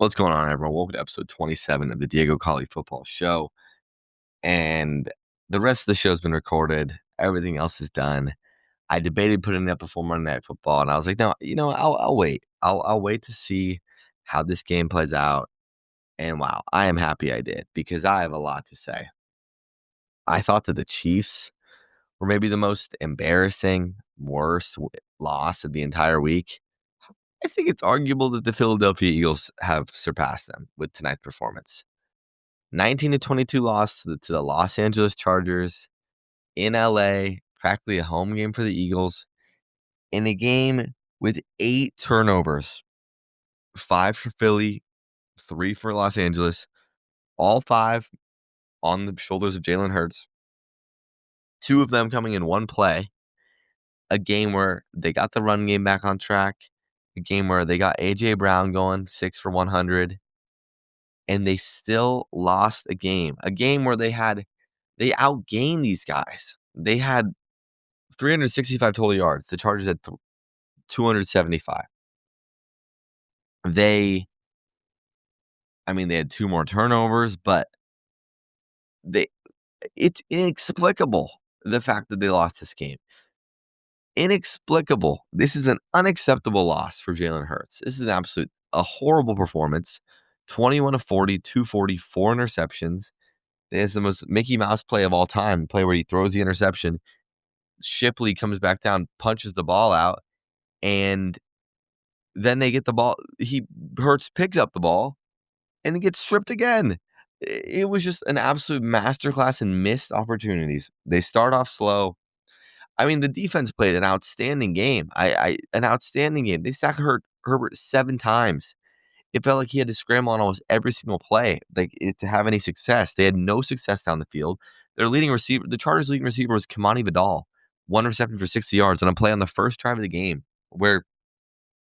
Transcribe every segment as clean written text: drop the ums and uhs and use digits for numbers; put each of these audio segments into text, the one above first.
What's going on, everyone? Welcome to episode 27 of the Diego Colley Football Show. And the rest of the show's been recorded. Everything else is done. I debated putting it up before Monday Night Football, and I was like, no, I'll wait. I'll wait to see how this game plays out. And wow, I am happy I did because I have a lot to say. I thought that the Chiefs were maybe the most embarrassing, worst loss of the entire week. I think it's arguable that the Philadelphia Eagles have surpassed them with tonight's performance. 19-22 loss to the Los Angeles Chargers in LA, practically a home game for the Eagles, in a game with 8 turnovers, 5 for Philly, 3 for Los Angeles, all 5 on the shoulders of Jalen Hurts, 2 of them coming in one play, a game where they got the run game back on track, a game where they got A.J. Brown going 6 for 100, and they still lost a game where they outgained these guys. They had 365 total yards. The Chargers had 275. They had 2 more turnovers, but it's inexplicable, the fact that they lost this game. Inexplicable. This is an unacceptable loss for Jalen Hurts. This is a horrible performance. 21 of 40, 240, 4 interceptions. It's the most Mickey Mouse play of all time. Play where he throws the interception. Shipley comes back down, punches the ball out, and then they get the ball. Hurts picks up the ball, and it gets stripped again. It was just an absolute masterclass in missed opportunities. They start off slow. The defense played an outstanding game. An outstanding game. They sacked Herbert 7 times. It felt like he had to scramble on almost every single play to have any success. They had no success down the field. Their leading receiver, the Chargers' leading receiver, was Kamani Vidal. 1 reception for 60 yards on a play on the first drive of the game where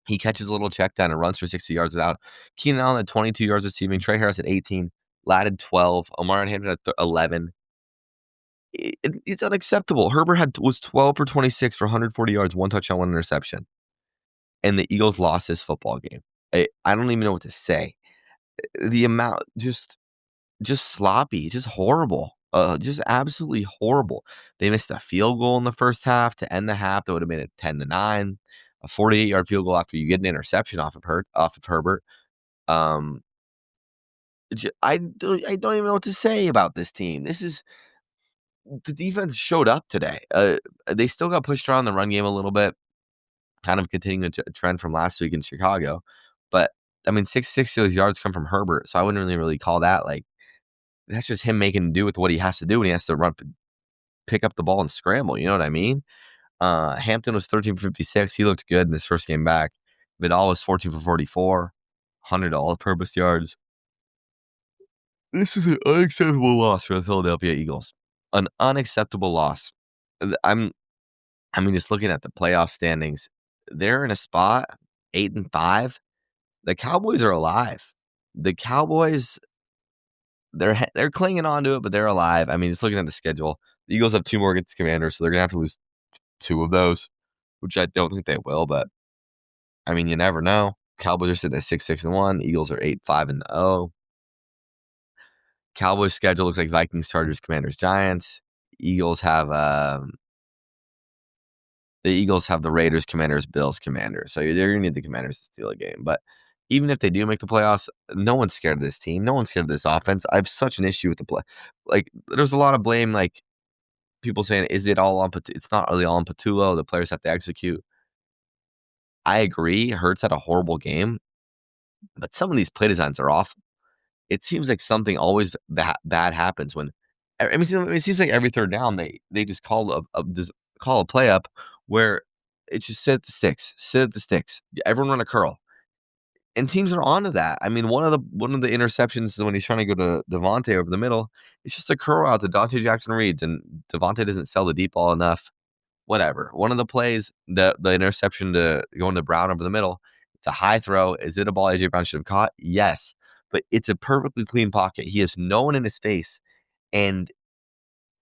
he catches a little check down and runs for 60 yards without. Keenan Allen had 22 yards receiving. Trey Harris at 18. Ladd had 12. Omar Hampton had 11. It's unacceptable. Herbert was 12 for 26 for 140 yards, 1 touchdown, 1 interception. And the Eagles lost this football game. I don't even know what to say. The amount, just sloppy, just horrible. Just absolutely horrible. They missed a field goal in the first half to end the half. That would have been a 10-9. A 48-yard field goal after you get an interception off of Herbert. I don't even know what to say about this team. The defense showed up today. They still got pushed around the run game a little bit, kind of continuing the trend from last week in Chicago. But 6 of those yards come from Herbert, so I wouldn't really call that that's just him making do with what he has to do when he has to run, pick up the ball and scramble. You know what I mean? Hampton was 13 for 56. He looked good in his first game back. Vidal was 14 for 44, 100 all-purpose yards. This is an unacceptable loss for the Philadelphia Eagles. An unacceptable loss. Just looking at the playoff standings, they're in a spot 8-5. The Cowboys are alive. The Cowboys, they're clinging on to it, but they're alive. Just looking at the schedule, the Eagles have 2 more against the Commanders, so they're gonna have to lose 2 of those, which I don't think they will. But you never know. Cowboys are sitting at 6-6-1. Eagles are 8-5-0. Cowboys' schedule looks like Vikings, Chargers, Commanders, Giants. The Eagles have the Raiders, Commanders, Bills, Commanders. So they're going to need the Commanders to steal a game. But even if they do make the playoffs, no one's scared of this team. No one's scared of this offense. I have such an issue with the play. There's a lot of blame, people saying, is it all on Patullo? It's not really all on Patullo. The players have to execute. I agree. Hurts had a horrible game. But some of these play designs are awful. It seems like something always bad happens when. It seems like every third down they just call a play up where it's just sit at the sticks. Everyone run a curl, and teams are onto that. One of the interceptions is when he's trying to go to Devontae over the middle. It's just a curl out that Dante Jackson reads, and Devontae doesn't sell the deep ball enough. Whatever. One of the plays, the interception to going to Brown over the middle. It's a high throw. Is it a ball A.J. Brown should have caught? Yes. But it's a perfectly clean pocket. He has no one in his face. And,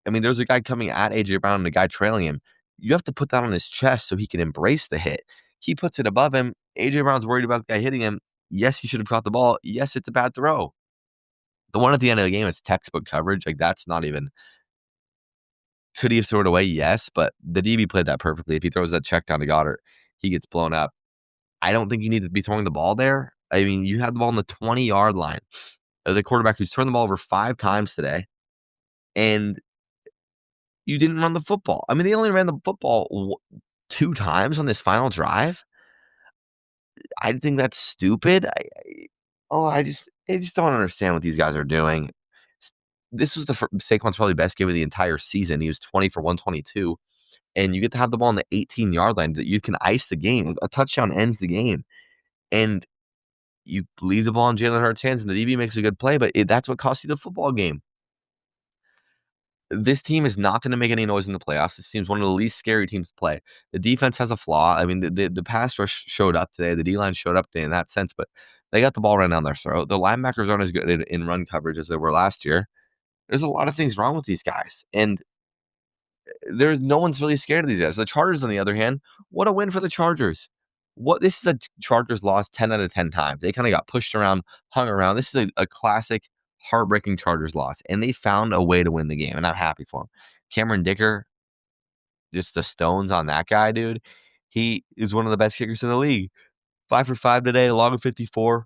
there's a guy coming at A.J. Brown and a guy trailing him. You have to put that on his chest so he can embrace the hit. He puts it above him. A.J. Brown's worried about the guy hitting him. Yes, he should have caught the ball. Yes, it's a bad throw. The one at the end of the game is textbook coverage. Like, that's not even. Could he have thrown it away? Yes, but the DB played that perfectly. If he throws that check down to Goddard, he gets blown up. I don't think you need to be throwing the ball there. I mean, you had the ball on the 20-yard line. The quarterback who's turned the ball over 5 times today, and you didn't run the football. I mean, they only ran the football 2 times on this final drive. I think that's stupid. I just don't understand what these guys are doing. This was Saquon's probably best game of the entire season. He was 20 for 122, and you get to have the ball on the 18-yard line that you can ice the game. A touchdown ends the game, and you leave the ball in Jalen Hurts' hands, and the DB makes a good play, but that's what cost you the football game. This team is not going to make any noise in the playoffs. This team's one of the least scary teams to play. The defense has a flaw. I mean, the pass rush showed up today. The D-line showed up today in that sense, but they got the ball right down their throat. The linebackers aren't as good in run coverage as they were last year. There's a lot of things wrong with these guys, and there's no one's really scared of these guys. The Chargers, on the other hand, what a win for the Chargers. This is a Chargers loss 10 out of 10 times. They kind of got pushed around, hung around. This is a classic heartbreaking Chargers loss, and they found a way to win the game, and I'm happy for them. Cameron Dicker, just the stones on that guy, dude. He is one of the best kickers in the league. 5 for 5 today, log of 54.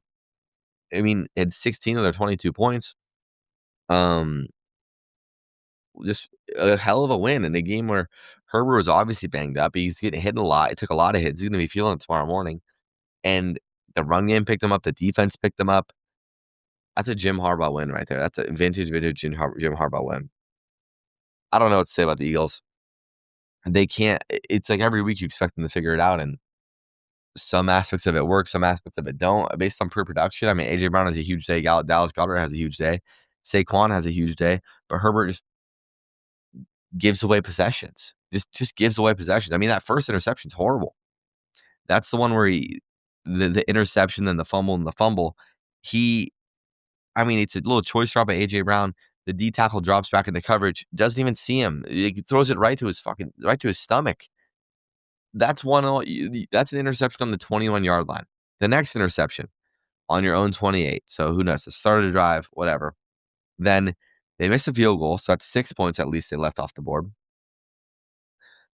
I mean, had 16 of their 22 points. Just a hell of a win in a game where Herbert was obviously banged up. He's getting hit a lot. It took a lot of hits. He's going to be feeling it tomorrow morning. And the run game picked him up. The defense picked him up. That's a Jim Harbaugh win right there. That's a vintage Jim Harbaugh win. I don't know what to say about the Eagles. They can't. It's like every week you expect them to figure it out, and some aspects of it work, some aspects of it don't. Based on pre-production, I mean, A.J. Brown has a huge day. Dallas Goedert has a huge day. Saquon has a huge day. But Herbert just gives away possessions. Just gives away possessions. I mean, that first interception's horrible. That's the one where the interception, then the fumble, and the fumble. I mean, it's a little choice drop by A.J. Brown. The D tackle drops back into coverage, doesn't even see him. He throws it right to his stomach. That's an interception on the 21-yard line. The next interception on your own 28. So who knows? The start of the drive, whatever. Then they miss a field goal, so that's 6 points at least they left off the board.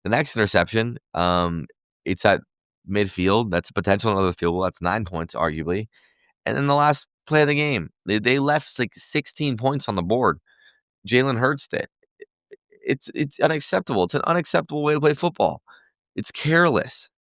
The next interception, it's at midfield. That's a potential another field goal. That's 9 points, arguably. And then the last play of the game, they left like 16 points on the board. Jalen Hurts did. It's unacceptable. It's an unacceptable way to play football. It's careless.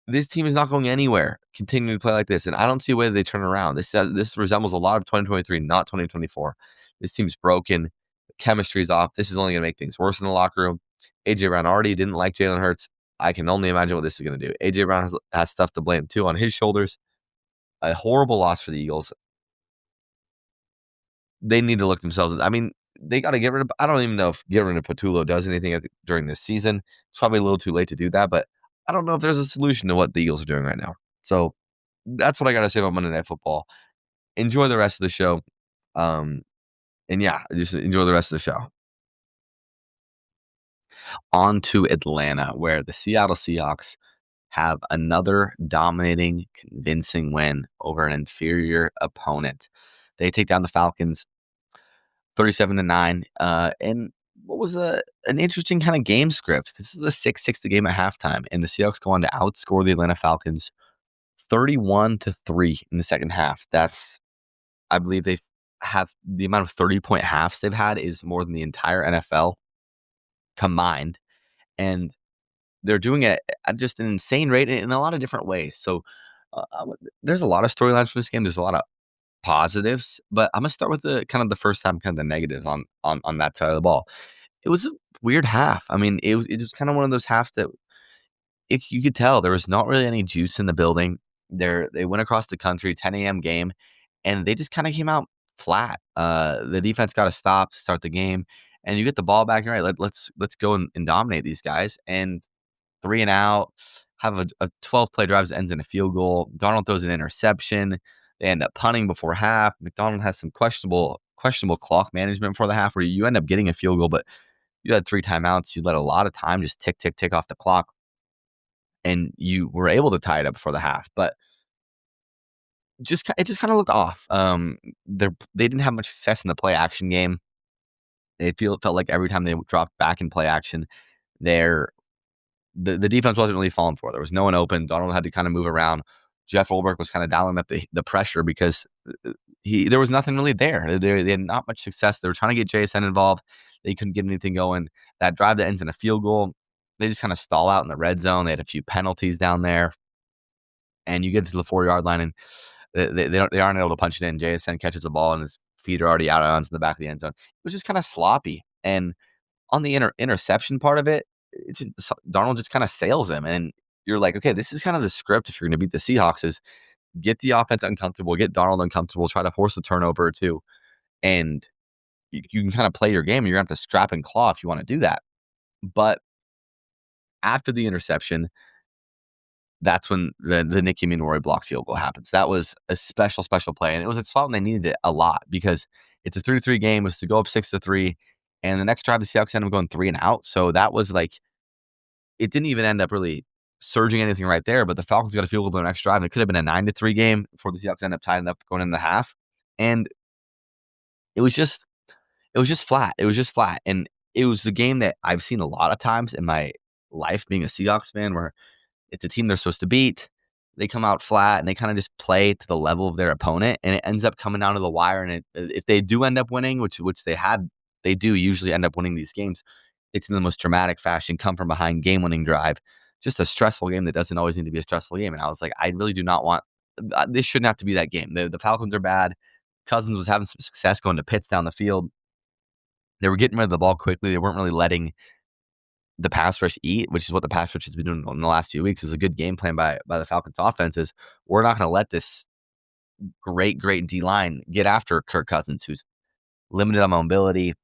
This team is not going anywhere continuing to play like this, and I don't see a way that they turn around. This resembles a lot of 2023, not 2024. This team's broken. Chemistry's off. This is only going to make things worse in the locker room. A.J. Brown already didn't like Jalen Hurts. I can only imagine what this is going to do. A.J. Brown has stuff to blame, too, on his shoulders. A horrible loss for the Eagles. They need to look themselves. I mean, they got to get rid of. I don't even know if getting rid of Patullo does anything during this season. It's probably a little too late to do that, but I don't know if there's a solution to what the Eagles are doing right now. So that's what I got to say about Monday Night Football. Enjoy the rest of the show. And yeah, just enjoy the rest of the show. On to Atlanta, where the Seattle Seahawks have another dominating, convincing win over an inferior opponent. They take down the Falcons 37-9. And what was an interesting kind of game script, because this is a 6-6 game at halftime, and the Seahawks go on to outscore the Atlanta Falcons 31-3 in the second half. I believe they have the amount of 30-point halves they've had is more than the entire NFL combined, and they're doing it at just an insane rate in a lot of different ways. So there's a lot of storylines from this game. There's a lot of positives, but I'm gonna start with the kind of the first time, kind of the negatives on that side of the ball. It was a weird half. I mean, it was kind of one of those halves that you could tell there was not really any juice in the building. They went across the country, 10 a.m. game, and they just kind of came out flat. The defense got a stop to start the game, and you get the ball back. You're right, let's go and dominate these guys. And 3 and out, have a 12-play drive that ends in a field goal. Darnold throws an interception. They end up punting before half. McDonald has some questionable clock management for the half, where you end up getting a field goal, but you had 3 timeouts. You let a lot of time just tick, tick, tick off the clock, and you were able to tie it up before the half. But it just kind of looked off. They didn't have much success in the play action game. It felt like every time they dropped back in play action, their the defense wasn't really falling for it. There was no one open. Donald had to kind of move around. Jeff Ulbrich was kind of dialing up the pressure because there was nothing really there. They had not much success. They were trying to get JSN involved. They couldn't get anything going. That drive that ends in a field goal, they just kind of stall out in the red zone. They had a few penalties down there, and you get to the 4-yard line, and they aren't able to punch it in. JSN catches the ball, and his feet are already out of bounds in the back of the end zone. It was just kind of sloppy. And on the interception part of it, Darnold just kind of sails him, and you're like, okay, this is kind of the script if you're going to beat the Seahawks: is get the offense uncomfortable, get Darnold uncomfortable, try to force a turnover or two, and you can kind of play your game. And you're going to have to scrap and claw if you want to do that. But after the interception, that's when the Nicky Minori block field goal happens. That was a special play, and it was a spot when they needed it a lot because it's a 3-3 game. It was to go up 6-3, and the next drive the Seahawks ended up going 3 and out. So that was like, it didn't even end up really surging anything right there. But the Falcons got a field goal on the next drive, and it could have been a 9-3 game before the Seahawks ended up tying it up going into the half. And it was just flat. It was just flat, and it was a game that I've seen a lot of times in my life being a Seahawks fan where it's a team they're supposed to beat. They come out flat and they kind of just play to the level of their opponent, and it ends up coming down to the wire. And if they do end up winning, which they do usually end up winning these games. It's in the most dramatic fashion, come from behind, game-winning drive. Just a stressful game that doesn't always need to be a stressful game. And I was like, I really do not want this. Shouldn't have to be that game. The Falcons are bad. Cousins was having some success going to pits down the field. They were getting rid of the ball quickly. They weren't really letting the pass rush eat, which is what the pass rush has been doing in the last few weeks. It was a good game plan by the Falcons offenses. We're not going to let this great D-line get after Kirk Cousins, who's limited on mobility.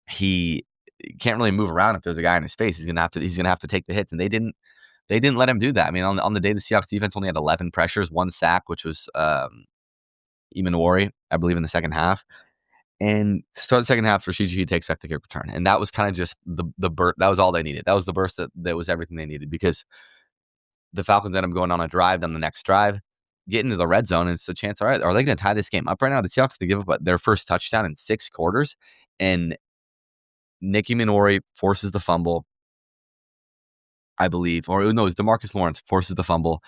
He can't really move around if there's a guy in his face. He's gonna have to take the hits, and they didn't let him do that. I mean, on the day, the Seahawks defense only had 11 pressures, 1 sack, which was Imanwari, I believe, in the second half. And to start the second half, Rashid Shaheed takes back the kick return, and that was kind of just the burst. That was all they needed. That was the burst that was everything they needed, because the Falcons ended up going on a drive. Then the next drive, get into the red zone, and it's a chance. All right, are they going to tie this game up right now? The Seahawks to give up their first touchdown in 6 quarters, and Nicky Minori forces the fumble, I believe, or no, it's DeMarcus Lawrence forces the fumble.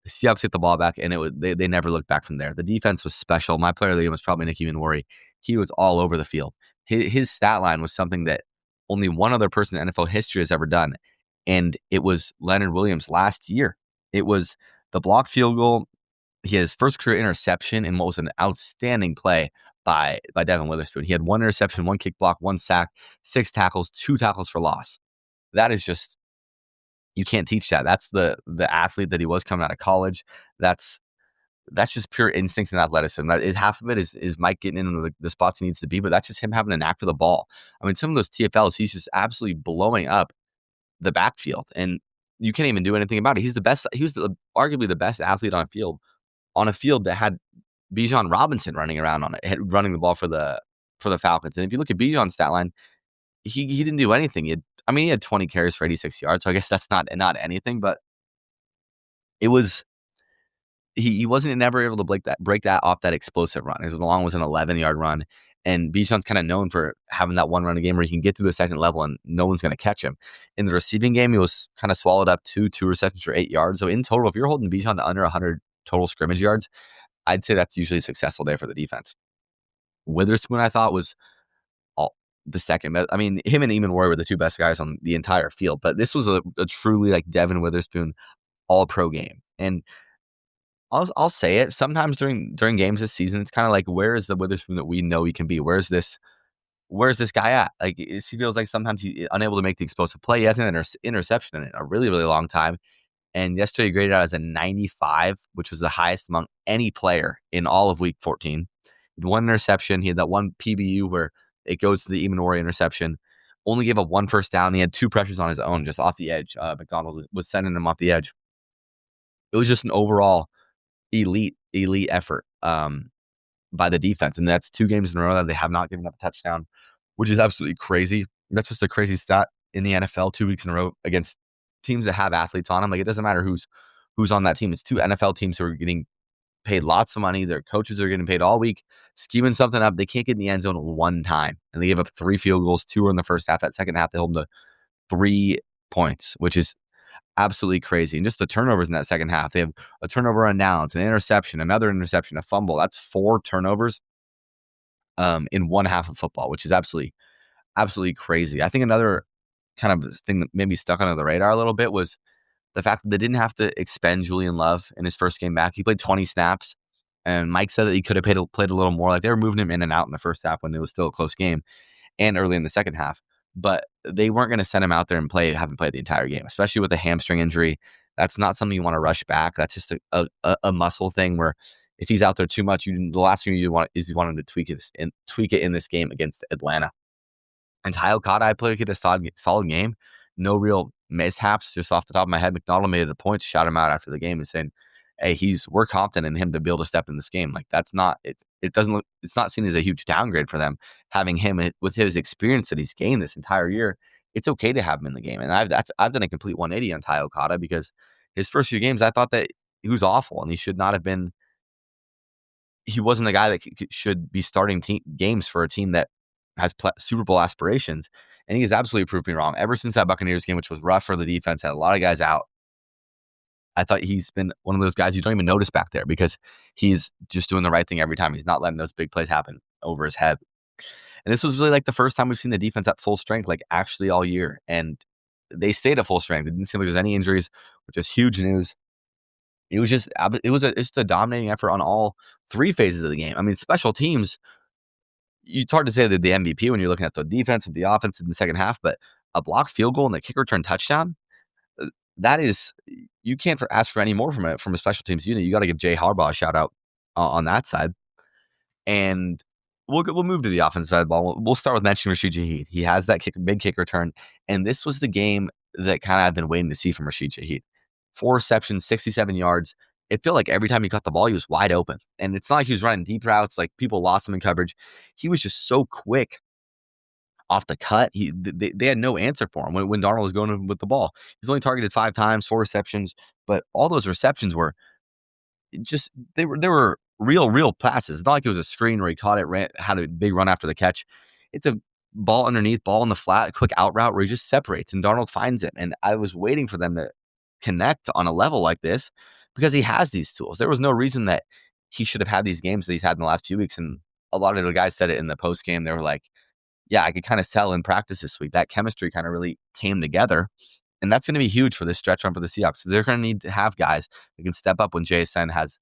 The Seahawks get the ball back, and they never looked back from there. The defense was special. My player of the game was probably Nicky Minori. He was all over the field. His stat line was something that only one other person in NFL history has ever done, and it was Leonard Williams last year. It was the blocked field goal. He had his first career interception in what was an outstanding play by Devin Witherspoon. He had 1 interception, 1 kick block, 1 sack, 6 tackles, 2 tackles for loss. That is just, you can't teach that. That's the athlete that he was coming out of college. That's just pure instincts and athleticism. Half of it is Mike getting into the spots he needs to be, but that's just him having a knack for the ball. I mean, some of those TFLs, he's just absolutely blowing up the backfield, and you can't even do anything about it. He's the best. He was arguably the best athlete on a field that had Bijan Robinson running around on it, running the ball for the Falcons. And if you look at Bijan's stat line, he didn't do anything. He had 20 carries for 86 yards. So I guess that's not anything, but it was, he wasn't never able to break that off that explosive run. His long was an 11-yard run. And Bijan's kind of known for having that one run a game where he can get to the second level and no one's going to catch him. In the receiving game, he was kind of swallowed up two receptions for 8 yards. So in total, if you're holding Bijan to under 100 total scrimmage yards, I'd say that's usually a successful day for the defense. Witherspoon, I thought, was the second best. I mean, him and Eamon Warrior were the 2 best guys on the entire field, but this was a truly like Devin Witherspoon all-pro game. And I'll say it, sometimes during games this season, it's kind of like, where is the Witherspoon that we know he can be? Where's this guy at? Like, he feels like sometimes he's unable to make the explosive play. He hasn't an interception in a really, really long time. And yesterday he graded out as a 95, which was the highest among any player in all of Week 14. He had 1 interception. He had that 1 PBU where it goes to the Imanori interception. Only gave up 1 first down. He had 2 pressures on his own, just off the edge. McDonald was sending him off the edge. It was just an overall elite effort by the defense. And that's 2 games in a row that they have not given up a touchdown, which is absolutely crazy. That's just a crazy stat in the NFL, 2 weeks in a row against teams that have athletes on them. Like, it doesn't matter who's on that team. It's 2 NFL teams who are getting paid lots of money. Their coaches are getting paid all week, scheming something up. They can't get in the end zone one time. And they gave up 3 field goals. 2 were in the first half. That second half, they held them to 3 points, which is absolutely crazy. And just the turnovers in that second half. They have a turnover on downs, an interception, another interception, a fumble. That's 4 turnovers in one half of football, which is absolutely crazy. I think another kind of thing that maybe stuck under the radar a little bit was the fact that they didn't have to expend Julian Love in his first game back. He played 20 snaps, and Mike said that he could have played a little more. Like, they were moving him in and out in the first half when it was still a close game and early in the second half. But they weren't going to send him out there and haven't played the entire game, especially with a hamstring injury. That's not something you want to rush back. That's just a muscle thing where if he's out there too much, the last thing you want him to tweak it in this game against Atlanta. And Ty Okada, I played a solid game. No real mishaps. Just off the top of my head, McDonald made it a point to shout him out after the game and saying, "Hey, we're confident in him to be able to step in this game." Like, it's not seen as a huge downgrade for them having him with his experience that he's gained this entire year. It's okay to have him in the game, and I've done a complete 180 on Ty Okada because his first few games I thought that he was awful and he should not have been. He wasn't the guy that should be starting games for a team that has Super Bowl aspirations, and he has absolutely proved me wrong. Ever since that Buccaneers game, which was rough for the defense, had a lot of guys out, I thought he's been one of those guys you don't even notice back there because he's just doing the right thing every time. He's not letting those big plays happen over his head. And this was really like the first time we've seen the defense at full strength, like actually all year. And they stayed at full strength. It didn't seem like there's any injuries, which is huge news. It was just a dominating effort on all 3 phases of the game. I mean, special teams, it's hard to say that the MVP when you're looking at the defense and the offense in the second half, but a blocked field goal and a kick return touchdown, that is, you can't ask for any more from a special teams unit. You got to give Jay Harbaugh a shout out on that side. And we'll move to the offensive side of the ball. We'll start with mentioning Rashid Shaheed. He has that big kick return, and this was the game that kind of I've been waiting to see from Rashid Shaheed. 4 receptions, 67 yards. It felt like every time he caught the ball, he was wide open. And it's not like he was running deep routes, like people lost him in coverage. He was just so quick off the cut. They had no answer for him when Darnold was going with the ball. He was only targeted 5 times, 4 receptions, but all those receptions were just they were real passes. It's not like it was a screen where he caught it, had a big run after the catch. It's a ball underneath, ball in the flat, quick out route where he just separates and Darnold finds it. And I was waiting for them to connect on a level like this because he has these tools. There was no reason that he should have had these games that he's had in the last few weeks. And a lot of the guys said it in the post game. They were like, yeah, I could kind of tell in practice this week that chemistry kind of really came together. And that's going to be huge for this stretch run for the Seahawks. They're going to need to have guys that can step up when JSN has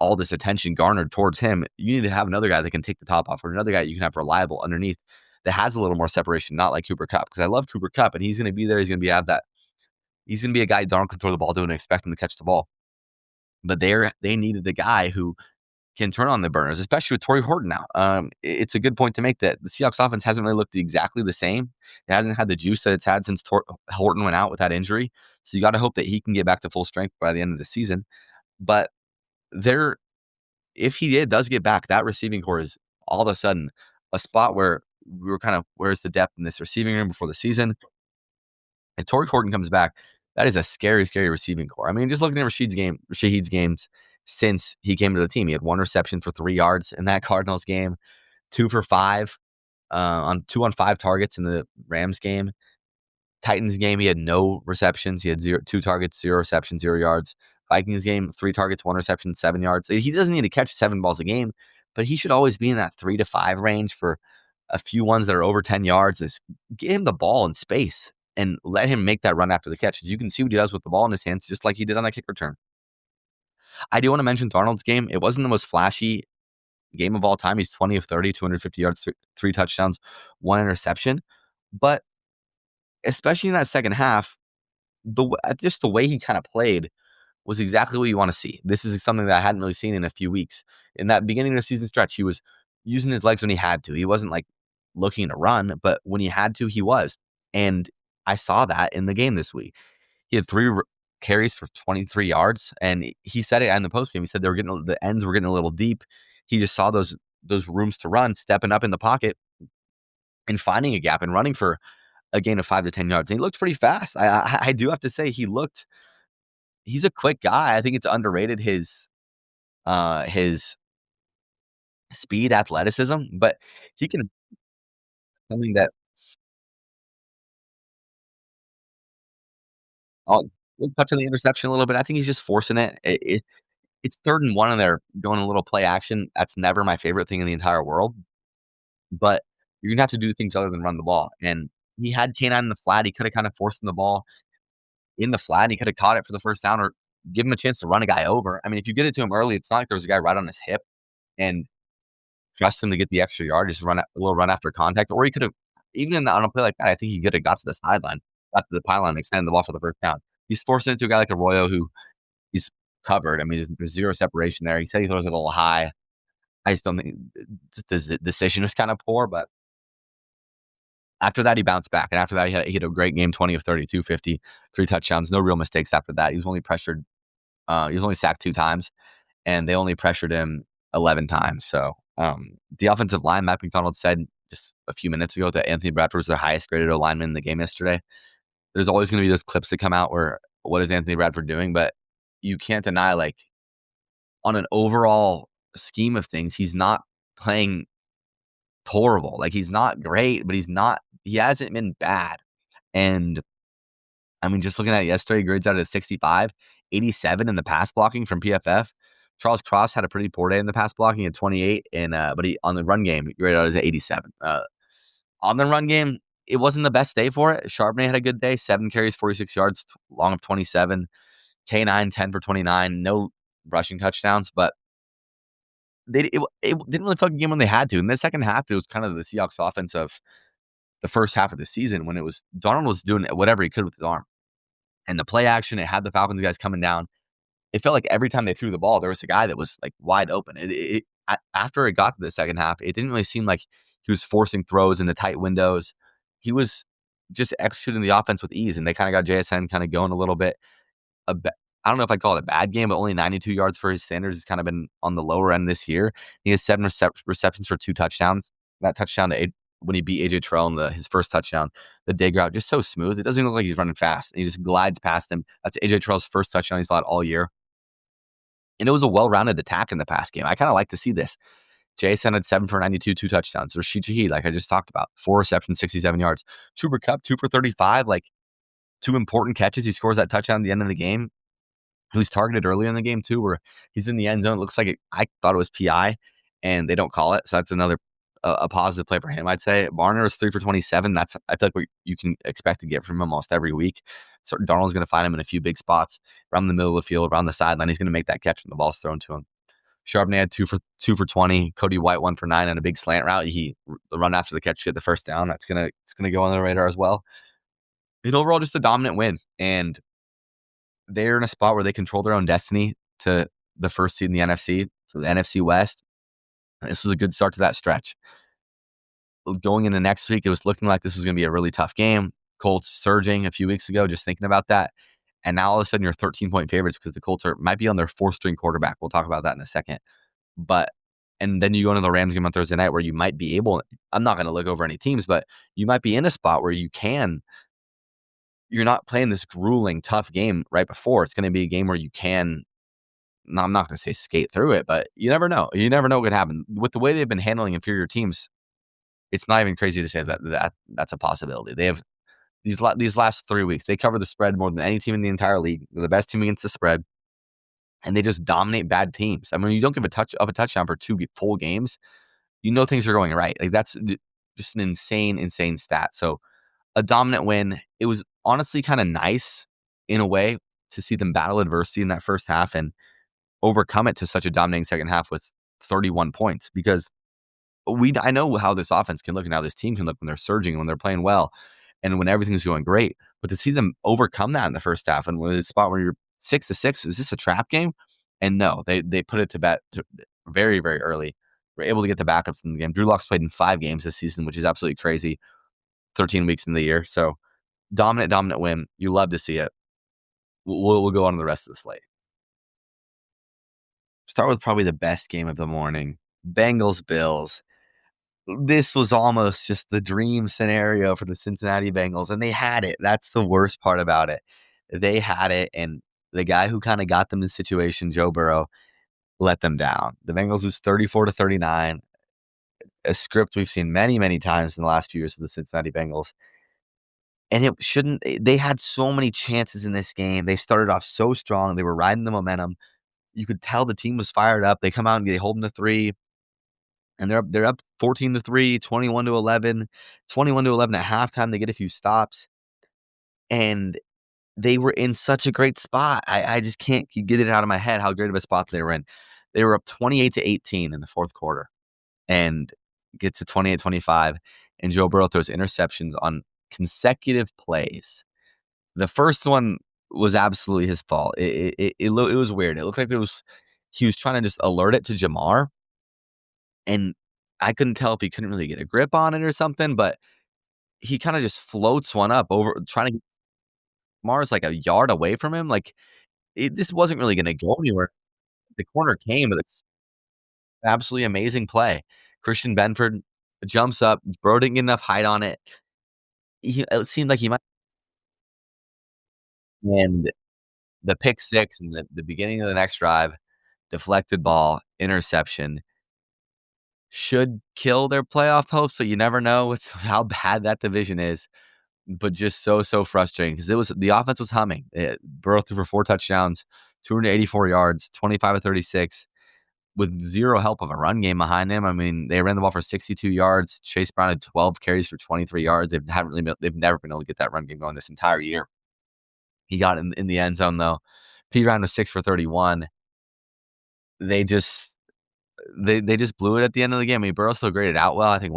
all this attention garnered towards him. You need to have another guy that can take the top off, or another guy you can have reliable underneath that has a little more separation, not like Cooper Kupp. Because I love Cooper Kupp, and he's going to be there. He's going to be a guy Darnold can throw the ball to and expect him to catch the ball. But they needed a guy who can turn on the burners, especially with Torrey Horton now. It's a good point to make that the Seahawks offense hasn't really looked exactly the same. It hasn't had the juice that it's had since Horton went out with that injury. So you got to hope that he can get back to full strength by the end of the season. But if he does get back, that receiving core is all of a sudden a spot where we were kind of, where's the depth in this receiving room before the season? If Torrey Horton comes back, that is a scary receiving core. I mean, just looking at Shaheed's games since he came to the team, he had 1 reception for 3 yards in that Cardinals game, 2 for 5 on 2 on 5 targets in the Rams game. Titans game, he had no receptions. He had 2 targets, 0 receptions, 0 yards. Vikings game, 3 targets, 1 reception, 7 yards. He doesn't need to catch 7 balls a game, but he should always be in that 3 to 5 range for a few ones that are over 10 yards. Just give him the ball in space and let him make that run after the catch. You can see what he does with the ball in his hands, just like he did on that kick return. I do want to mention Darnold's game. It wasn't the most flashy game of all time. He's 20 of 30, 250 yards, 3 touchdowns, 1 interception. But especially in that second half, just the way he kind of played was exactly what you want to see. This is something that I hadn't really seen in a few weeks. In that beginning of the season stretch, he was using his legs when he had to. He wasn't like looking to run, but when he had to, he was. And I saw that in the game this week. He had 3 carries for 23 yards, and he said it in the postgame. He said the ends were getting a little deep. He just saw those rooms to run, stepping up in the pocket and finding a gap and running for a gain of 5 to 10 yards. And he looked pretty fast. I do have to say he's a quick guy. I think it's underrated his his speed, athleticism, but he can something that we'll touch on the interception a little bit. I think he's just forcing it. It's 3rd and 1, and they're going a little play action. That's never my favorite thing in the entire world, but you're gonna have to do things other than run the ball, and he had K9 in the flat. He coulda kinda forced the ball in the flat, and he coulda caught it for the first down or give him a chance to run a guy over. I mean, if you get it to him early, it's not like there was a guy right on his hip and trust him to get the extra yard, just run a little run after contact, or he could've even on a play like that, I think he coulda got to the sideline, got to the pylon, and extended the ball for the first down. He's forcing it to a guy like Arroyo who he's covered. I mean, there's 0 separation there. He said he throws it a little high. I just don't think the decision was kinda poor, but after that, he bounced back, and after that, he had a great game, 20 of 30, 250, 3 touchdowns, no real mistakes after that. He was only sacked 2 times, and they only pressured him 11 times. So, the offensive line, Matt McDonald said just a few minutes ago that Anthony Bradford was the highest graded O-lineman in the game yesterday. There's always gonna be those clips that come out where, what is Anthony Bradford doing? But you can't deny, like, on an overall scheme of things, he's not playing horrible. Like, he's not great, but he hasn't been bad. And I mean, just looking at it yesterday, grades out of 65, 87 in the pass blocking from PFF. Charles Cross had a pretty poor day in the pass blocking at 28, and but he on the run game, he graded out as 87. On the run game, it wasn't the best day for it. Charbonnet had a good day, 7 carries, 46 yards, long of 27. K9, 10 for 29, no rushing touchdowns, but it didn't really fucking game when they had to. In the second half, it was kind of the Seahawks offense of the first half of the season when it was Darnold was doing whatever he could with his arm. And the play action, it had the Falcons guys coming down. It felt like every time they threw the ball, there was a guy that was like wide open. After it got to the second half, it didn't really seem like he was forcing throws in the tight windows. He was just executing the offense with ease, and they kind of got JSN kind of going a little bit. I don't know if I call it a bad game, but only 92 yards for his standards has kind of been on the lower end this year. He has 7 receptions for 2 touchdowns. That touchdown when he beat AJ Terrell in his first touchdown, the dig route, just so smooth. It doesn't look like he's running fast. He just glides past him. That's AJ Terrell's first touchdown he's allowed all year. And it was a well-rounded attack in the pass game. I kind of like to see this. Jason had 7 for 92, 2 touchdowns. Rashid Shaheed, like I just talked about, 4 receptions, 67 yards. Cooper Kupp, 2 for 35, like 2 important catches. He scores that touchdown at the end of the game. He was targeted earlier in the game too, where he's in the end zone. It looks like I thought it was PI, and they don't call it. So that's another a positive play for him, I'd say. Barner is 3 for 27. That's, I feel like, what you can expect to get from him almost every week. So Darnold's going to find him in a few big spots around the middle of the field, around the sideline. He's going to make that catch when the ball's thrown to him. Charbonnet had 2 for 20. Cody White 1 for 9 on a big slant route. He run after the catch to get the first down. It's gonna go on the radar as well. And overall, just a dominant win. And they're in a spot where they control their own destiny to the first seed in the NFC, so the NFC West. This was a good start to that stretch. Going into next week, it was looking like this was going to be a really tough game. Colts surging a few weeks ago, just thinking about that. And now all of a sudden you're 13-point favorites because the Colts might be on their 4th-string quarterback. We'll talk about that in a second. And then you go into the Rams game on Thursday night where you might be able, I'm not going to look over any teams, but you might be in a spot where you're not playing this grueling, tough game right before. It's going to be a game where you can, no, I'm not going to say skate through it, but you never know. You never know what could happen. With the way they've been handling inferior teams, it's not even crazy to say that that's a possibility. They have these last 3 weeks, they cover the spread more than any team in the entire league. They're the best team against the spread, and they just dominate bad teams. I mean, you don't give a touchdown for 2 full games, you know things are going right. Like, that's just an insane stat. So a dominant win. It was honestly kind of nice in a way to see them battle adversity in that first half and overcome it to such a dominating second half with 31 points, because I know how this offense can look and how this team can look when they're surging, when they're playing well, and when everything's going great. But to see them overcome that in the first half and with a spot where you're 6-6, is this a trap game? And no, they put it to bed very, very early. We're able to get the backups in the game. Drew Lock's played in 5 games this season, which is absolutely crazy. 13 weeks in the year. So dominant win. You love to see it. We'll go on to the rest of the slate. Start with probably the best game of the morning. Bengals-Bills. This was almost just the dream scenario for the Cincinnati Bengals, and they had it. That's the worst part about it. They had it, and the guy who kind of got them in the situation, Joe Burrow, let them down. The Bengals lose 34-39, a script we've seen many, many times in the last few years with the Cincinnati Bengals. And it shouldn't they had so many chances in this game. They started off so strong. They were riding the momentum. You could tell the team was fired up. They come out and they hold them to 3, and they're up 14-3, 21-11, 21-11 at halftime. They get a few stops, and they were in such a great spot. I just can't get it out of my head how great of a spot they were in. They were up 28-18 in the fourth quarter and gets to 28-25, and Joe Burrow throws interceptions on consecutive plays. The first one was absolutely his fault. It was weird. It looked like he was trying to just alert it to Jamar, and I couldn't tell if he couldn't really get a grip on it or something, but he kinda just floats one up over trying to get Jamar's like a yard away from him. Like, this wasn't really gonna go anywhere. The corner came, but it's absolutely amazing play. Christian Benford jumps up. Burrow didn't get enough height on it. It seemed like he might, and the pick six in the beginning of the next drive, deflected ball, interception, should kill their playoff hopes, but you never know with how bad that division is. But just so frustrating because the offense was humming. Burrow threw for 4 touchdowns, 284 yards, 25 of 36, with zero help of a run game behind him. I mean, they ran the ball for 62 yards. Chase Brown had 12 carries for 23 yards. They've never been able to get that run game going this entire year. He got in the end zone though. P. Ryan was 6 for 31. They just they just blew it at the end of the game. I mean, Burrow still graded out well. I think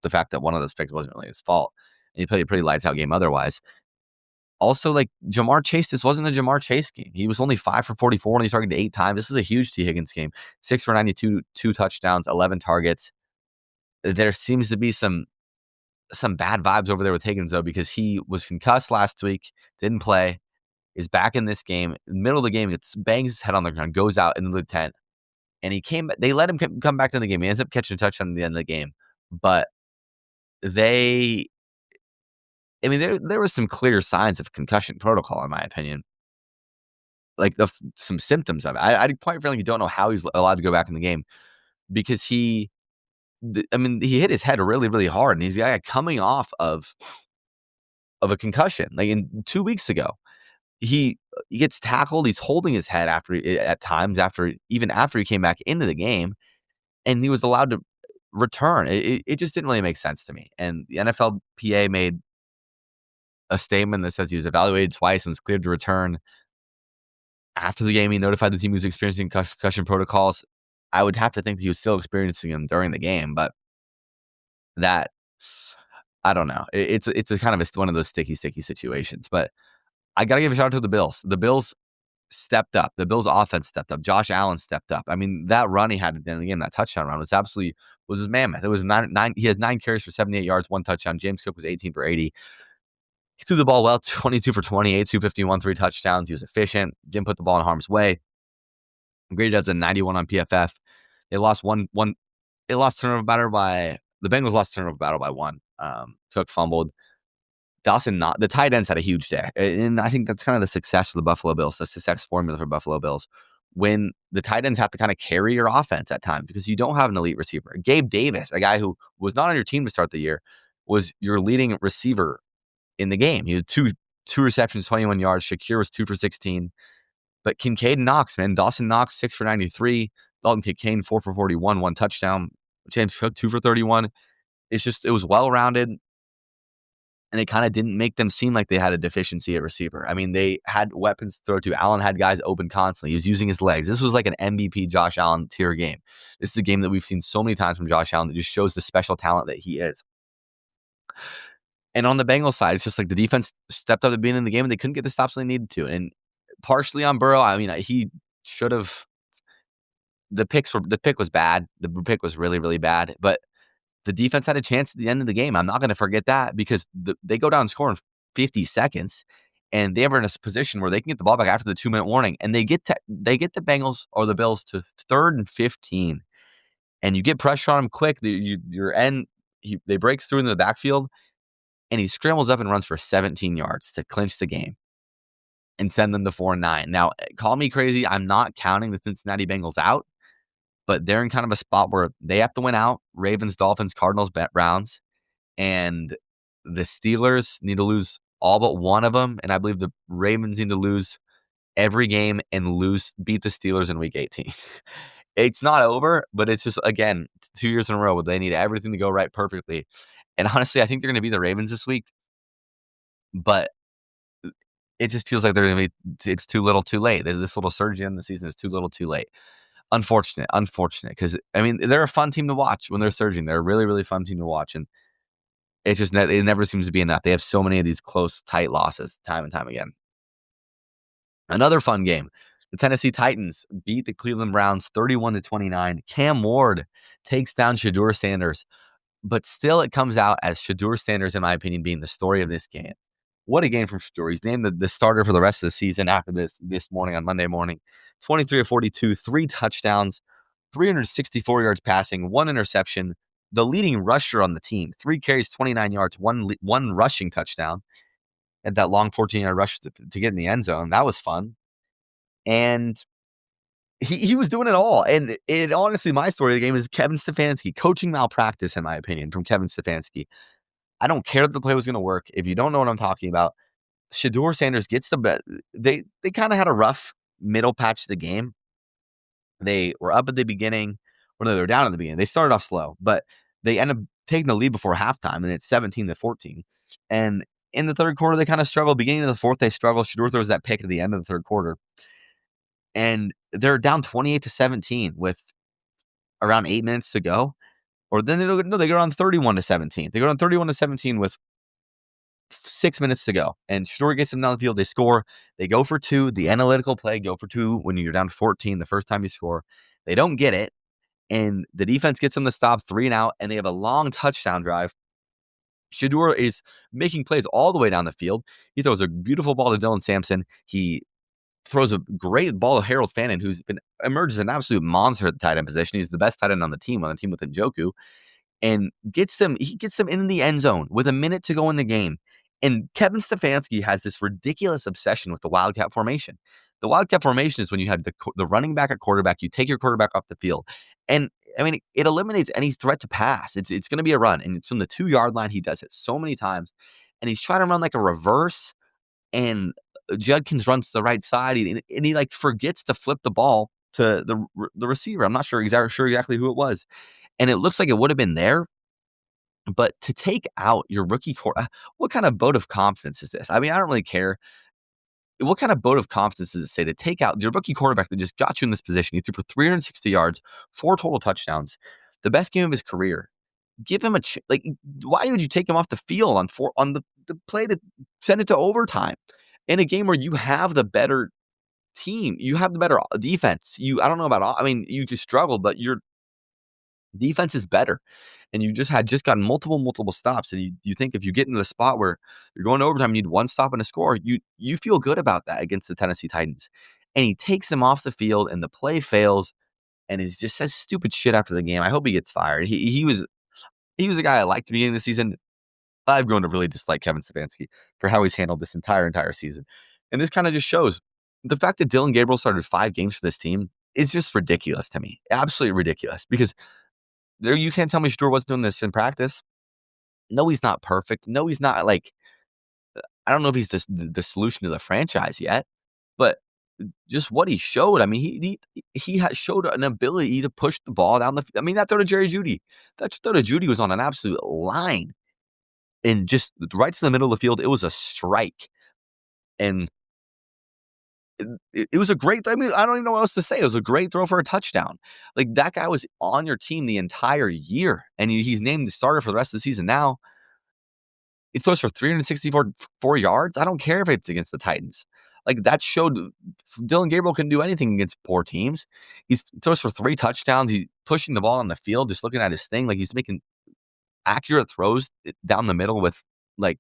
the fact that one of those picks wasn't really his fault. And he played a pretty lights out game otherwise. Also, like Jamar Chase, this wasn't a Jamar Chase game. He was only 5 for 44 and he's targeted 8 times. This is a huge T. Higgins game. 6 for 92, 2 touchdowns, 11 targets. There seems to be some bad vibes over there with Higgins though, because he was concussed last week, didn't play, is back in this game. In the middle of the game, it bangs his head on the ground, goes out into the tent, and they let him come back to the game. He ends up catching a touchdown at the end of the game, but they. I mean, there was some clear signs of concussion protocol, in my opinion. Like some symptoms of it. I quite frankly don't know how he's allowed to go back in the game because he hit his head really, really hard, and he's coming off of a concussion. Like in 2 weeks ago, he gets tackled. He's holding his head at times even after he came back into the game, and he was allowed to return. It just didn't really make sense to me. And the NFLPA made a statement that says he was evaluated twice and was cleared to return. After the game, he notified the team he was experiencing concussion protocols. I would have to think that he was still experiencing them during the game, but that, I don't know. It's a kind of one of those sticky situations. But I got to give a shout out to the Bills. The Bills stepped up. The Bills offense stepped up. Josh Allen stepped up. I mean, that run he had at the end of the game, that touchdown run was his mammoth. It was nine. He had 9 carries for 78 yards, 1 touchdown. James Cook was 18 for 80. He threw the ball well, 22 for 28, 251, 3 touchdowns. He was efficient, didn't put the ball in harm's way. Grady does a 91 on PFF. They lost turnover battle by the Bengals lost turnover battle by 1. Cook fumbled. The tight ends had a huge day. And I think that's kind of the success of the Buffalo Bills, the success formula for Buffalo Bills. When the tight ends have to kind of carry your offense at times because you don't have an elite receiver. Gabe Davis, a guy who was not on your team to start the year, was your leading receiver in the game. He had two receptions, 21 yards. Shakir was 2 for 16. But Kincaid and Knox, man. Dawson Knox, 6 for 93. Dalton Kincaid, 4 for 41, 1 touchdown. James Cook, 2 for 31. It was well-rounded. And they kind of didn't make them seem like they had a deficiency at receiver. I mean, they had weapons to throw to. Allen had guys open constantly. He was using his legs. This was like an MVP Josh Allen tier game. This is a game that we've seen so many times from Josh Allen that just shows the special talent that he is. And on the Bengals side, it's just like the defense stepped up at the beginning of the game and they couldn't get the stops they needed to. And partially on Burrow, I mean, he should have. The pick was bad. The pick was really, really bad. But the defense had a chance at the end of the game. I'm not going to forget that because they go down and score in 50 seconds, and they were in a position where they can get the ball back after the 2-minute warning, and they get the Bengals or the Bills to 3rd and 15, and you get pressure on them quick. They breaks through into the backfield, and he scrambles up and runs for 17 yards to clinch the game and send them to 4-9. Now, call me crazy. I'm not counting the Cincinnati Bengals out but they're in kind of a spot where they have to win out. Ravens, Dolphins, Cardinals, Browns, and the Steelers need to lose all but one of them, and I believe the Ravens need to lose every game and beat the Steelers in Week 18. It's not over, but it's just, again, 2 years in a row where they need everything to go right perfectly. And honestly, I think they're going to be the Ravens this week, but it just feels like they're going to be. It's too little, too late. There's this little surge in the season is too little, too late. Unfortunate, because I mean they're a fun team to watch when they're surging. They're a really, really fun team to watch, and it never seems to be enough. They have so many of these close, tight losses time and time again. Another fun game. The Tennessee Titans beat the Cleveland Browns 31-29. Cam Ward takes down Shedeur Sanders, but still it comes out as Shedeur Sanders, in my opinion, being the story of this game. What a game from Shedeur. He's named the starter for the rest of the season after this morning on Monday morning. 23 of 42, 3 touchdowns, 364 yards passing, 1 interception, the leading rusher on the team, 3 carries, 29 yards, one rushing touchdown. Had that long 14-yard rush to get in the end zone. That was fun. And he was doing it all. And honestly, my story of the game is Kevin Stefanski. Coaching malpractice, in my opinion, from Kevin Stefanski. I don't care that the play was going to work. If you don't know what I'm talking about, Shedeur Sanders gets the bet. They kind of had a rough middle patch of the game. They were up at the beginning. Or no, they were down at the beginning. They started off slow, but they ended up taking the lead before halftime, and it's 17-14. And in the third quarter, they kind of struggled. Beginning of the fourth, they struggled. Shedeur throws that pick at the end of the third quarter. And they're down 28-17 with around 8 minutes to go. Or then they go on 31-17. They go on 31-17 with 6 minutes to go. And Shedeur gets them down the field. They score. They go for 2. The analytical play, go for 2 when you're down 14 the first time you score. They don't get it. And the defense gets them to stop 3 and out. And they have a long touchdown drive. Shedeur is making plays all the way down the field. He throws a beautiful ball to Dylan Sampson. He throws a great ball to Harold Fannin, who's been emerged as an absolute monster at the tight end position. He's the best tight end on the team with Njoku, and he gets them in the end zone with a minute to go in the game. And Kevin Stefanski has this ridiculous obsession with the wildcat formation. The wildcat formation is when you have the running back at quarterback, you take your quarterback off the field. And I mean, it eliminates any threat to pass. It's going to be a run. And it's from the 2-yard line. He does it so many times. And he's trying to run like a reverse, and Judkins runs to the right side, and he like forgets to flip the ball to the receiver. I'm not sure exactly who it was, and it looks like it would have been there. But to take out your rookie what kind of vote of confidence is this? I mean, I don't really care. What kind of vote of confidence does it say to take out your rookie quarterback that just got you in this position? He threw for 360 yards, 4 total touchdowns, the best game of his career. Give him why would you take him off the field on the play to send it to overtime in a game where you have the better team, you have the better defense? I don't know about, I mean, you just struggled, but your defense is better, and you just gotten multiple stops. And you think if you get into the spot where you're going to overtime, you need 1 stop and a score, you feel good about that against the Tennessee Titans. And he takes him off the field, and the play fails, and he just says stupid shit after the game. I hope he gets fired. He was a guy I liked at the beginning of the season. I've grown to really dislike Kevin Stefanski for how he's handled this entire season. And this kind of just shows the fact that Dylan Gabriel started 5 games for this team is just ridiculous to me. Absolutely ridiculous. Because you can't tell me Shedeur wasn't doing this in practice. No, he's not perfect. No, he's not I don't know if he's the solution to the franchise yet, but just what he showed. I mean, he showed an ability to push the ball down the field. I mean, that throw to Jerry Jeudy. That throw to Jeudy was on an absolute line. And just right to the middle of the field, it was a strike. And it was a great, I mean, I don't even know what else to say. It was a great throw for a touchdown. Like, that guy was on your team the entire year, and he's named the starter for the rest of the season now. He throws for 364 yards. I don't care if it's against the Titans. Like, that showed Dylan Gabriel can do anything against poor teams. He throws for 3 touchdowns. He's pushing the ball on the field, just looking at his thing. Like, he's making accurate throws down the middle with like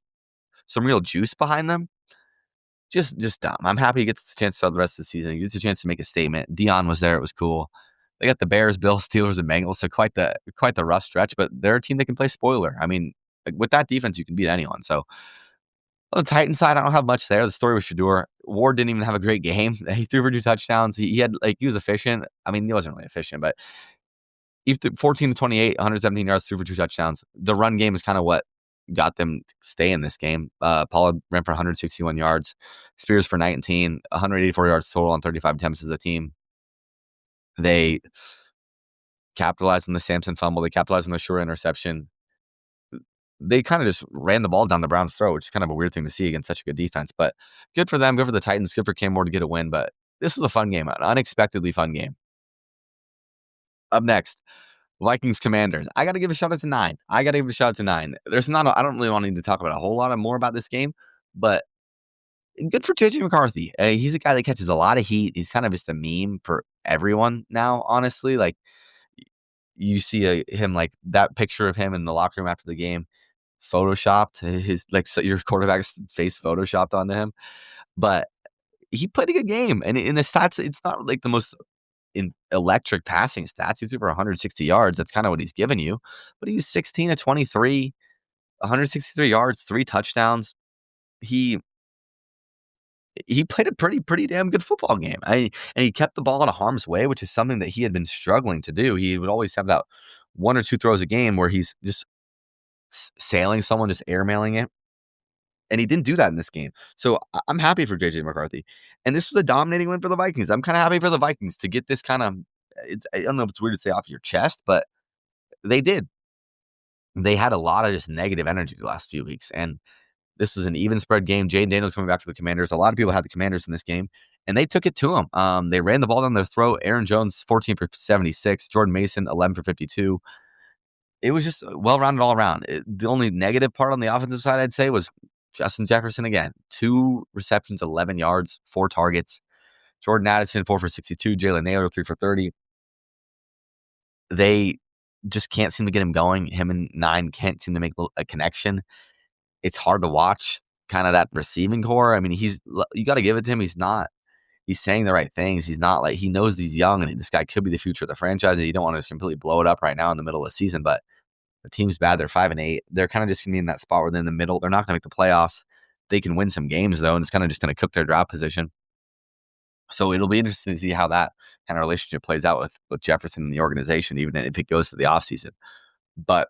some real juice behind them. Just dumb. I'm happy he gets a chance to start the rest of the season. He gets a chance to make a statement. Dion was there. It was cool. They got the Bears, Bills, Steelers, and Bengals. So quite the rough stretch, but they're a team that can play spoiler. I mean, like, with that defense, you can beat anyone. So on the Titans side, I don't have much there. The story with Shedeur. Ward didn't even have a great game. He threw for 2 touchdowns. He was efficient. I mean, he wasn't really efficient, but Even 14 to 28, 117 yards, threw for 2 touchdowns. The run game is kind of what got them to stay in this game. Pollard ran for 161 yards, Spears for 19, 184 yards total on 35 attempts as a team. They capitalized on the Sampson fumble. They capitalized on the short interception. They kind of just ran the ball down the Browns' throat, which is kind of a weird thing to see against such a good defense. But good for them. Good for the Titans. Good for Cam Moore to get a win. But this was a fun game, an unexpectedly fun game. Up next, Vikings Commanders. I got to give a shout out to 9. There's not, I don't really want to talk about a whole lot more about this game, but good for JJ McCarthy. He's a guy that catches a lot of heat. He's kind of just a meme for everyone now, honestly. Like, you see him, like that picture of him in the locker room after the game, photoshopped his, like, so your quarterback's face photoshopped onto him. But he played a good game. And in the stats, it's not like the most electric passing stats. He threw for 160 yards. That's kind of what he's given you. But he was 16 to 23, 163 yards, 3 touchdowns. He played a pretty damn good football game. And he kept the ball out of harm's way, which is something that he had been struggling to do. He would always have that 1 or 2 throws a game where he's just sailing someone, just airmailing it. And he didn't do that in this game. So I'm happy for JJ McCarthy. And this was a dominating win for the Vikings. I'm kind of happy for the Vikings to get this kind of, I don't know if it's weird to say off your chest, but they did. They had a lot of just negative energy the last few weeks. And this was an even spread game. Jaden Daniels coming back to the Commanders. A lot of people had the Commanders in this game, and they took it to them. They ran the ball down their throat. Aaron Jones, 14 for 76. Jordan Mason, 11 for 52. It was just well-rounded all around. The only negative part on the offensive side, I'd say, was Justin Jefferson again. 2 receptions, 11 yards, 4 targets. Jordan Addison, 4 for 62. Jalen Naylor, 3 for 30. They just can't seem to get him going. Him and 9 can't seem to make a connection. It's hard to watch kind of that receiving core. I mean, you got to give it to him. He's saying the right things. He's not like, he knows he's young and this guy could be the future of the franchise. And you don't want to just completely blow it up right now in the middle of the season, but the team's bad. They're 5-8. They're kind of just going to be in that spot where they're in the middle. They're not going to make the playoffs. They can win some games though, and it's kind of just going to cook their draft position. So it'll be interesting to see how that kind of relationship plays out with Jefferson and the organization, even if it goes to the offseason. But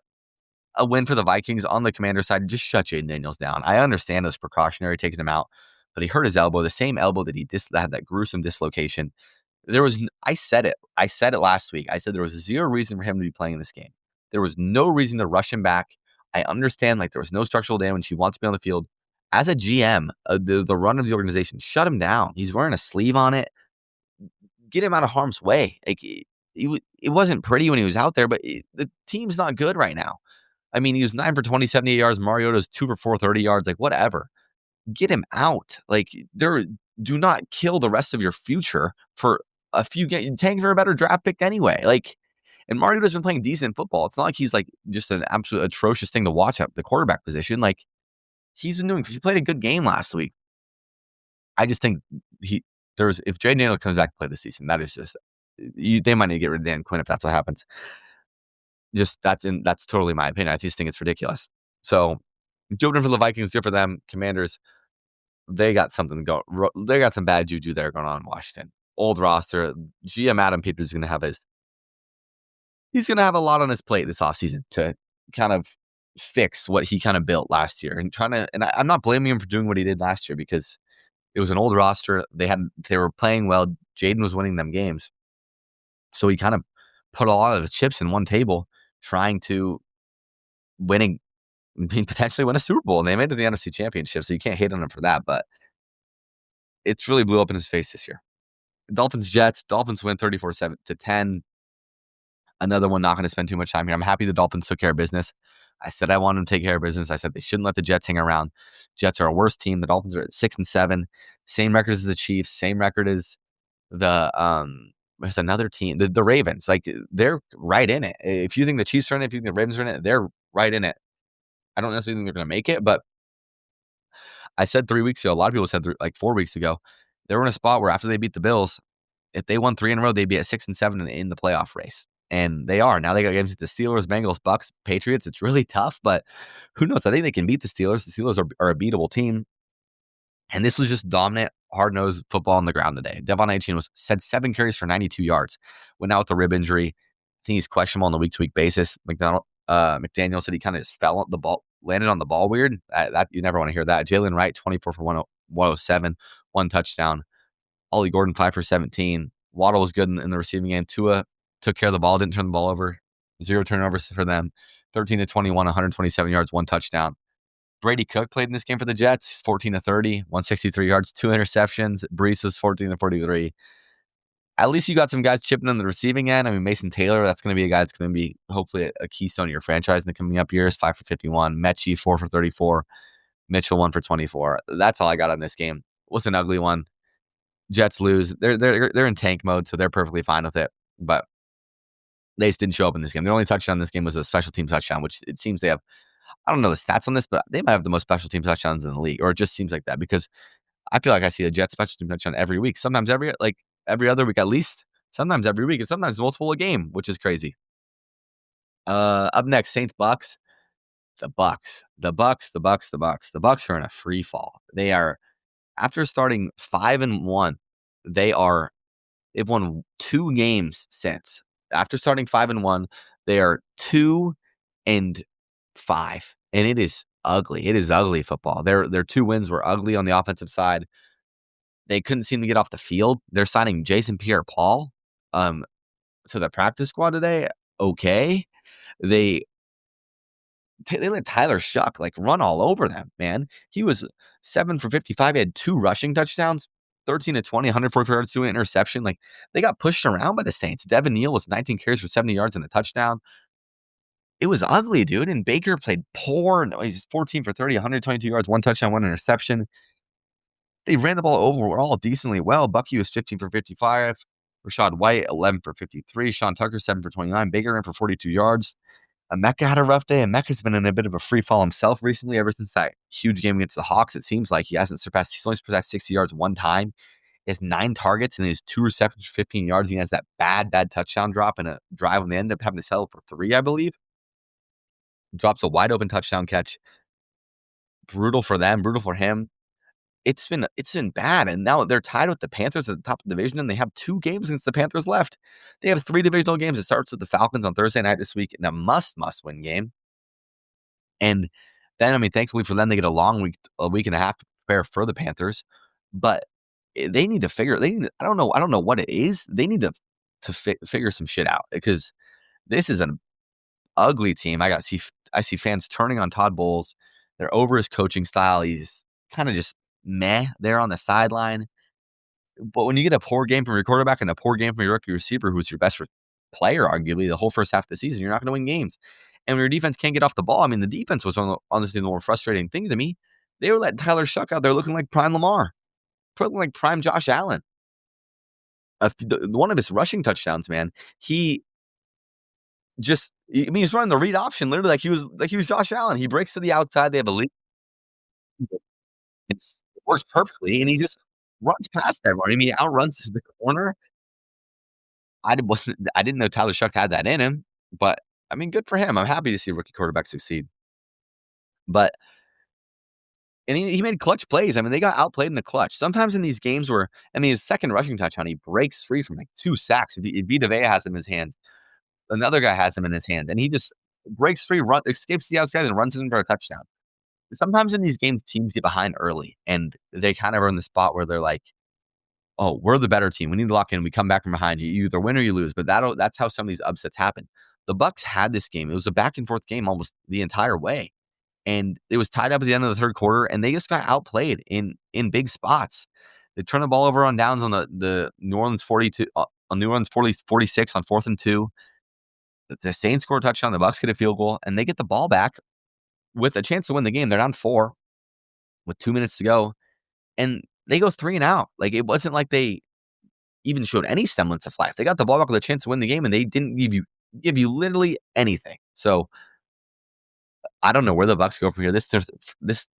a win for the Vikings on the Commander side. Just shut Jaden Daniels down. I understand it was precautionary taking him out, but he hurt his elbow, the same elbow that that had that gruesome dislocation. I said it last week. I said there was 0 reason for him to be playing in this game. There was no reason to rush him back. I understand, like, there was no structural damage. He wants to be on the field. As a GM, the run of the organization, shut him down. He's wearing a sleeve on it. Get him out of harm's way. Like, it wasn't pretty when he was out there, but the team's not good right now. I mean, he was 9 for 20, 78 yards. Mariota's 2 for 4, 30 yards. Like, whatever. Get him out. Like, do not kill the rest of your future for a few games. Tank for a better draft pick anyway. Like, and Mariota's been playing decent football. It's not like he's like just an absolute atrocious thing to watch at the quarterback position. Like, he played a good game last week. I just think if Jaden Daniels comes back to play this season, that is just, they might need to get rid of Dan Quinn if that's what happens. Just that's totally my opinion. I just think it's ridiculous. So, good for the Vikings, good for them. Commanders, they got something go. They got some bad juju there going on in Washington. Old roster. GM Adam Peters is going to have he's going to have a lot on his plate this offseason to kind of fix what he kind of built last year and I'm not blaming him for doing what he did last year because it was an old roster. They were playing well. Jaden was winning them games. So he kind of put a lot of the chips in one table trying to potentially win a Super Bowl. And they made it to the NFC Championship, so you can't hate on him for that. But it's really blew up in his face this year. Dolphins-Jets. Dolphins win 34-10. Another one, not going to spend too much time here. I'm happy the Dolphins took care of business. I said I wanted them to take care of business. I said they shouldn't let the Jets hang around. Jets are a worse team. The Dolphins are at 6-7. Same record as the Chiefs. Same record as there's another team, the Ravens. Like, they're right in it. If you think the Chiefs are in it, if you think the Ravens are in it, they're right in it. I don't necessarily think they're going to make it, but I said 3 weeks ago, a lot of people said like 4 weeks ago, they were in a spot where after they beat the Bills, if they won 3 in a row, they'd be at 6-7 in the playoff race. And they are. Now they got games with the Steelers, Bengals, Bucks, Patriots. It's really tough, but who knows? I think they can beat the Steelers. The Steelers are a beatable team. And this was just dominant, hard-nosed football on the ground today. Devon Achane had 7 carries for 92 yards. Went out with a rib injury. think he's questionable on a week-to-week basis. McDaniel said he kind of just landed on the ball weird. That you never want to hear that. Jalen Wright, 24 for 107, one touchdown. Ollie Gordon, 5 for 17. Waddle was good in the receiving game. Tua took care of the ball, didn't turn the ball over. 0 turnovers for them. 13 to 21, 127 yards, one touchdown. Brady Cook played in this game for the Jets. 14 to 30, 163 yards, 2 interceptions. Brees was 14 to 43. At least you got some guys chipping in the receiving end. I mean, Mason Taylor, that's going to be a guy that's going to be hopefully a keystone of your franchise in the coming up years. 5 for 51. Mechie, 4 for 34. Mitchell, 1 for 24. That's all I got on this game. It was an ugly one. Jets lose. They're in tank mode, so they're perfectly fine with it. But they just didn't show up in this game. Their only touchdown in this game was a special team touchdown, which it seems they have. I don't know the stats on this, but they might have the most special team touchdowns in the league, or it just seems like that because I feel like I see a Jets special team touchdown every week. Sometimes every other week at least. Sometimes every week, and sometimes multiple a game, which is crazy. Up next, Saints Bucks. The Bucks are in a free fall. They are, after starting 5-1, they've won 2 games since. After starting 5-1, they are 2-5, and it is ugly. It is ugly football. Their 2 wins were ugly on the offensive side. They couldn't seem to get off the field. They're signing Jason Pierre-Paul to the practice squad today. Okay, they let Tyler Shuck run all over them, man. He was 7 for 55. He had 2 rushing touchdowns, 13 to 20, 144 yards, 2 interception. They got pushed around by the Saints. Devin Neal was 19 carries for 70 yards and a touchdown. It was ugly, dude. And Baker played poor. No, he's 14 for 30, 122 yards, 1 touchdown, 1 interception. They ran the ball overall decently well. Bucky was 15 for 55. Rashad White, 11 for 53. Sean Tucker, 7 for 29. Baker ran for 42 yards. Emeka had a rough day. Emeka's been in a bit of a free fall himself recently ever since that huge game against the Hawks. It seems like he's only surpassed 60 yards one time. He has 9 targets and his 2 receptions for 15 yards. He has that bad touchdown drop in a drive when they ended up having to settle for 3, I believe. Drops a wide open touchdown catch. Brutal for them, brutal for him. It's been bad, and now they're tied with the Panthers at the top of the division, and they have 2 games against the Panthers left. They have 3 divisional games. It starts with the Falcons on Thursday night this week in a must-win game. And then, I mean, thankfully for them, they get a week and a half to prepare for the Panthers. But they need to I don't know what it is. They need to figure some shit out because this is an ugly team. I see fans turning on Todd Bowles. They're over his coaching style. He's kind of just meh there on the sideline. But when you get a poor game from your quarterback and a poor game from your rookie receiver, who's your best player, arguably, the whole first half of the season, you're not going to win games. And when your defense can't get off the ball, I mean, the defense was honestly the more frustrating thing to me. They were letting Tyler Shuck out there looking like prime Lamar, looking like prime Josh Allen. One of his rushing touchdowns, man, he's running the read option literally like he was Josh Allen. He breaks to the outside. They have a lead. It works perfectly, and he just runs past everyone. I mean, he outruns the corner. I didn't know Tyler Shuck had that in him, but I mean, good for him. I'm happy to see a rookie quarterback succeed. But he made clutch plays. I mean, they got outplayed in the clutch. Sometimes in these games where, I mean, his second rushing touchdown, he breaks free from 2 sacks. Vita Vea has him in his hands. Another guy has him in his hand, and he just breaks free, escapes the outside, and runs in for a touchdown. Sometimes in these games, teams get behind early, and they kind of are in the spot where they're like, oh, we're the better team. We need to lock in. We come back from behind. You either win or you lose. But that's how some of these upsets happen. The Bucks had this game. It was a back-and-forth game almost the entire way. And it was tied up at the end of the third quarter, and they just got outplayed in big spots. They turned the ball over on downs on the New Orleans 42, on New Orleans 46 on 4th and 2. The Saints score a touchdown. The Bucks get a field goal, and they get the ball back with a chance to win the game. They're down 4 with 2 minutes to go, and they go 3 and out. It wasn't like they even showed any semblance of life. They got the ball back with a chance to win the game, and they didn't give you literally anything. So I don't know where the Bucks go from here. This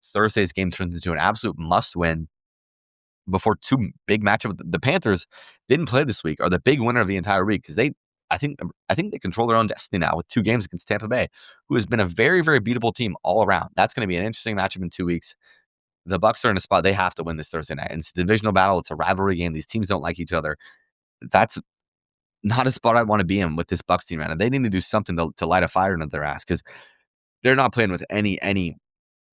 Thursday's game turns into an absolute must-win before 2 big matchups. The Panthers didn't play this week, are the big winner of the entire week because I think they control their own destiny now with 2 games against Tampa Bay, who has been a very, very beatable team all around. That's going to be an interesting matchup in 2 weeks. The Bucks are in a spot they have to win this Thursday night. And it's a divisional battle. It's a rivalry game. These teams don't like each other. That's not a spot I want to be in with this Bucks team, man. They need to do something to light a fire under their ass because they're not playing with any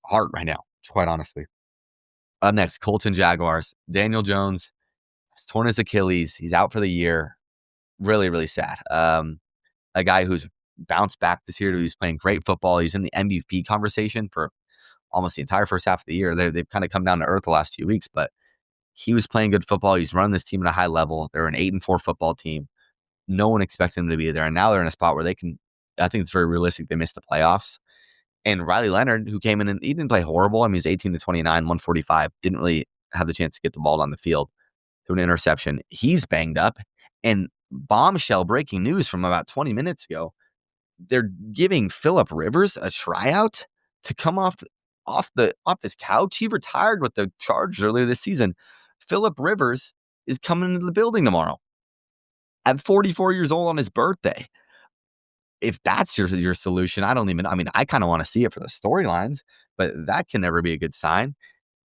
heart right now, quite honestly. Up next, Colts and Jaguars. Daniel Jones has torn his Achilles. He's out for the year. Really, really sad. A guy who's bounced back this year. He's playing great football. He's in the MVP conversation for almost the entire first half of the year. They've kind of come down to earth the last few weeks, but he was playing good football. He's running this team at a high level. They're an 8-4 football team. No one expects him to be there. And now they're in a spot where they can, I think it's very realistic. They missed the playoffs. And Riley Leonard, who came in and he didn't play horrible. I mean, he was 18 to 29, 145. Didn't really have the chance to get the ball on the field to an interception. He's banged up. And bombshell breaking news from about 20 minutes ago. They're giving Phillip Rivers a tryout to come off his couch. He retired with the Chargers earlier this season. Phillip Rivers is coming into the building tomorrow at 44 years old on his birthday. If that's your solution, I kind of want to see it for the storylines, but that can never be a good sign.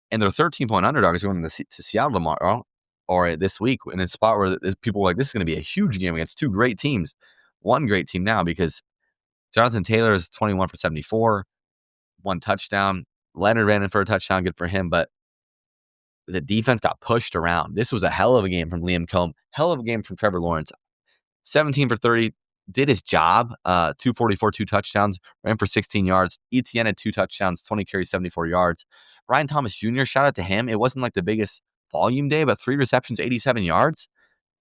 And they're 13-point underdogs going to Seattle tomorrow or this week in a spot where people are like, this is going to be a huge game against two great teams. One great team now because Jonathan Taylor is 21 for 74, one touchdown. Leonard ran in for a touchdown, good for him, but the defense got pushed around. This was a hell of a game from Liam Cohn, hell of a game from Trevor Lawrence. 17 for 30, did his job, 244, 2 touchdowns, ran for 16 yards. Etienne had 2 touchdowns, 20 carries, 74 yards. Brian Thomas Jr., shout out to him. It wasn't like the biggest volume day, but 3 receptions, 87 yards.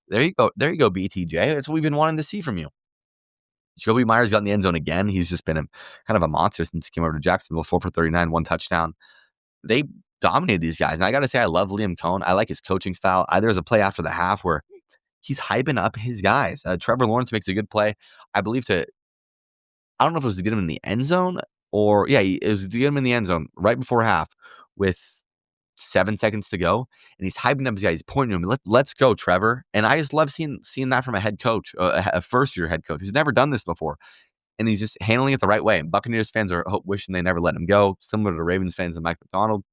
There you go, BTJ. That's what we've been wanting to see from you. Jacoby Myers got in the end zone again. He's just been kind of a monster since he came over to Jacksonville. 4 for 39, 1 touchdown. They dominated these guys. And I got to say, I love Liam Cohn. I like his coaching style. There's a play after the half where he's hyping up his guys. Trevor Lawrence makes a good play. I believe I don't know if it was to get him in the end zone it was to get him in the end zone right before half with 7 seconds to go. And he's hyping up his guys. He's pointing to him. Let's go, Trevor. And I just love seeing that from a head coach, a first-year head coach who's never done this before. And he's just handling it the right way. And Buccaneers fans are wishing they never let him go, similar to Ravens fans and Mike McDonald.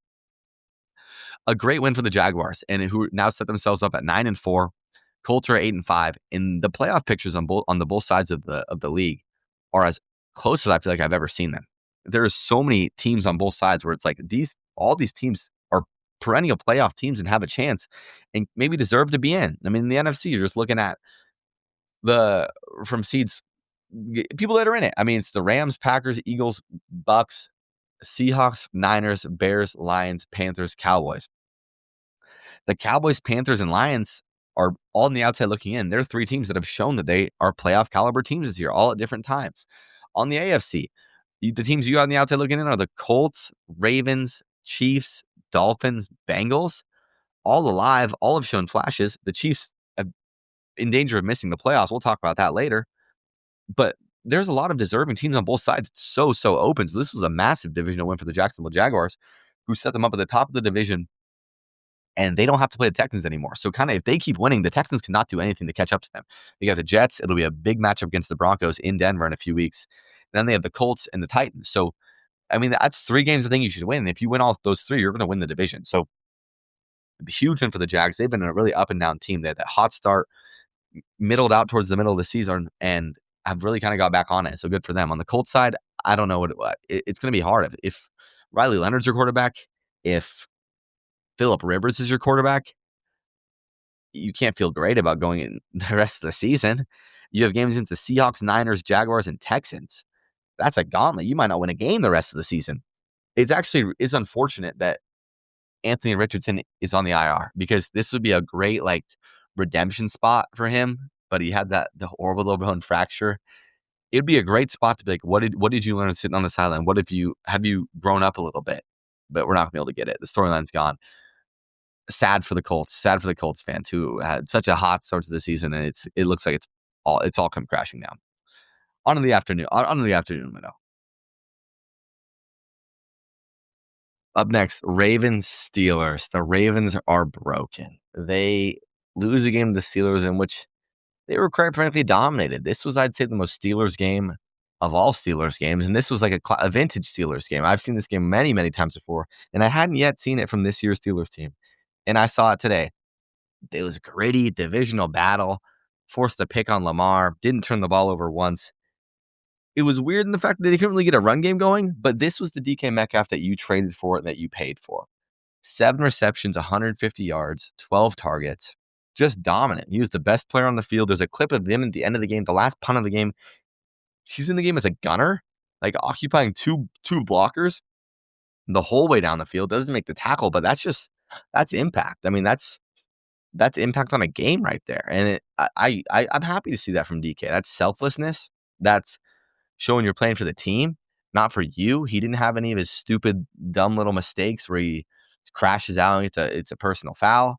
A great win for the Jaguars, and who now set themselves up at 9-4. Colts are 8-5. And the playoff pictures on the both sides of the league are as close as I feel like I've ever seen them. There are so many teams on both sides where it's like all these teams are perennial playoff teams and have a chance and maybe deserve to be in. I mean, in the NFC, you're just looking at from seeds, people that are in it. I mean, it's the Rams, Packers, Eagles, Bucks, Seahawks, Niners, Bears, Lions, Panthers, Cowboys. The Cowboys, Panthers, and Lions are all on the outside looking in. They're 3 teams that have shown that they are playoff caliber teams this year, all at different times. On the AFC, the teams you got on the outside looking in are the Colts, Ravens, Chiefs, Dolphins, Bengals, all alive, all have shown flashes. The Chiefs are in danger of missing the playoffs. We'll talk about that later. But there's a lot of deserving teams on both sides. It's so open. So this was a massive divisional win for the Jacksonville Jaguars, who set them up at the top of the division. And they don't have to play the Texans anymore. So kind of if they keep winning, the Texans cannot do anything to catch up to them. They got the Jets. It'll be a big matchup against the Broncos in Denver in a few weeks. And then they have the Colts and the Titans. So, I mean, that's 3 games I think you should win. And if you win all those 3, you're going to win the division. So, a huge win for the Jags. They've been a really up and down team. They had that hot start, middled out towards the middle of the season, and have really kind of got back on it. So good for them. On the Colts side, I don't know it's going to be hard. If Riley Leonard's your quarterback, if Phillip Rivers is your quarterback, you can't feel great about going in the rest of the season. You have games against the Seahawks, Niners, Jaguars, and Texans. That's a gauntlet. You might not win a game the rest of the season. It's unfortunate that Anthony Richardson is on the IR because this would be a great redemption spot for him. But he had the orbital bone fracture. It'd be a great spot to be like, what did you learn sitting on the sideline? Have you grown up a little bit? But we're not gonna be able to get it. The storyline's gone. Sad for the Colts fans who had such a hot start to the season, and it looks like it's all come crashing down. On to the afternoon window. Up next, Ravens Steelers. The Ravens are broken. They lose a game to the Steelers in which they were quite frankly dominated. This was, I'd say, the most Steelers game of all Steelers games, and this was like a vintage Steelers game. I've seen this game many, many times before, and I hadn't yet seen it from this year's Steelers team. And I saw it today. It was a gritty divisional battle. forced a pick on Lamar, didn't turn the ball over once. It was weird in the fact that they couldn't really get a run game going, but this was the DK Metcalf that you traded for and that you paid for. 7 receptions, 150 yards, 12 targets, just dominant. He was the best player on the field. There's a clip of him at the end of the game, the last punt of the game. He's in the game as a gunner, like occupying two blockers the whole way down the field. Doesn't make the tackle, but that's impact. I mean, that's impact on a game right there. And I'm happy to see that from DK. That's selflessness. That's showing you're playing for the team, not for you. He didn't have any of his stupid, dumb little mistakes where he crashes out and it's a personal foul.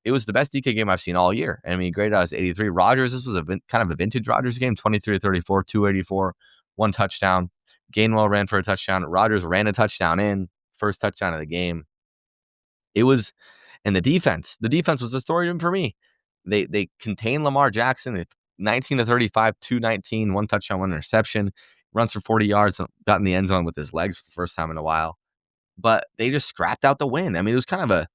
It was the best DK game I've seen all year. I mean, he graded out as 83. Rodgers, this was kind of a vintage Rodgers game, 23-34, 284, 1 touchdown. Gainwell ran for a touchdown. Rodgers ran a touchdown in, first touchdown of the game. It was, and the defense was the story for me. They contained Lamar Jackson at 19-35, 219, 1 touchdown, 1 interception, runs for 40 yards, got in the end zone with his legs for the first time in a while. But they just scrapped out the win. I mean, it was kind of a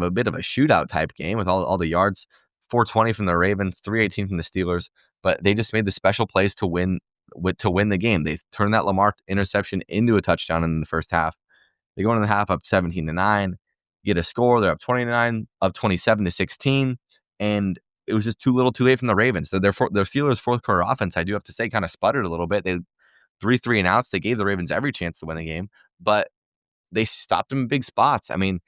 bit of a shootout type game with all the yards, 420 from the Ravens, 318 from the Steelers, but they just made the special plays to win the game. They turned that Lamar interception into a touchdown in the first half. They go into the half up 17-9, get a score. They're up 29, up 27-16, and it was just too little, too late from the Ravens. Their Steelers' fourth quarter offense, I do have to say, kind of sputtered a little bit. They 3 and outs. They gave the Ravens every chance to win the game, but they stopped them in big spots. I mean,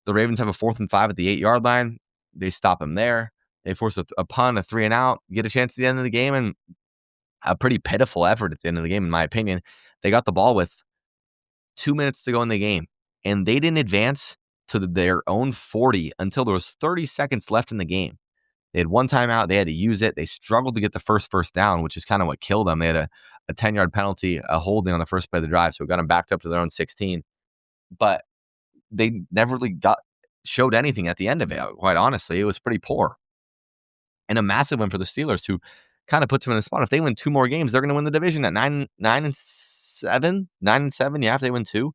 the Ravens have a 4th and 5 at the 8-yard line. They stop them there. They force a punt, a 3 and out, get a chance at the end of the game, and a pretty pitiful effort at the end of the game, in my opinion. They got the ball with 2 minutes to go in the game, and they didn't advance to their own 40 until there was 30 seconds left in the game. They had 1 timeout. They had to use it. They struggled to get the first down, which is kind of what killed them. They had a 10-yard penalty, a holding on the first play of the drive, so it got them backed up to their own 16. But they never really showed anything at the end of it, quite honestly. It was pretty poor. And a massive win for the Steelers, who kind of puts them in a spot. If they win 2 more games, they're going to win the division at 9-7. 9-7, yeah, if they win 2.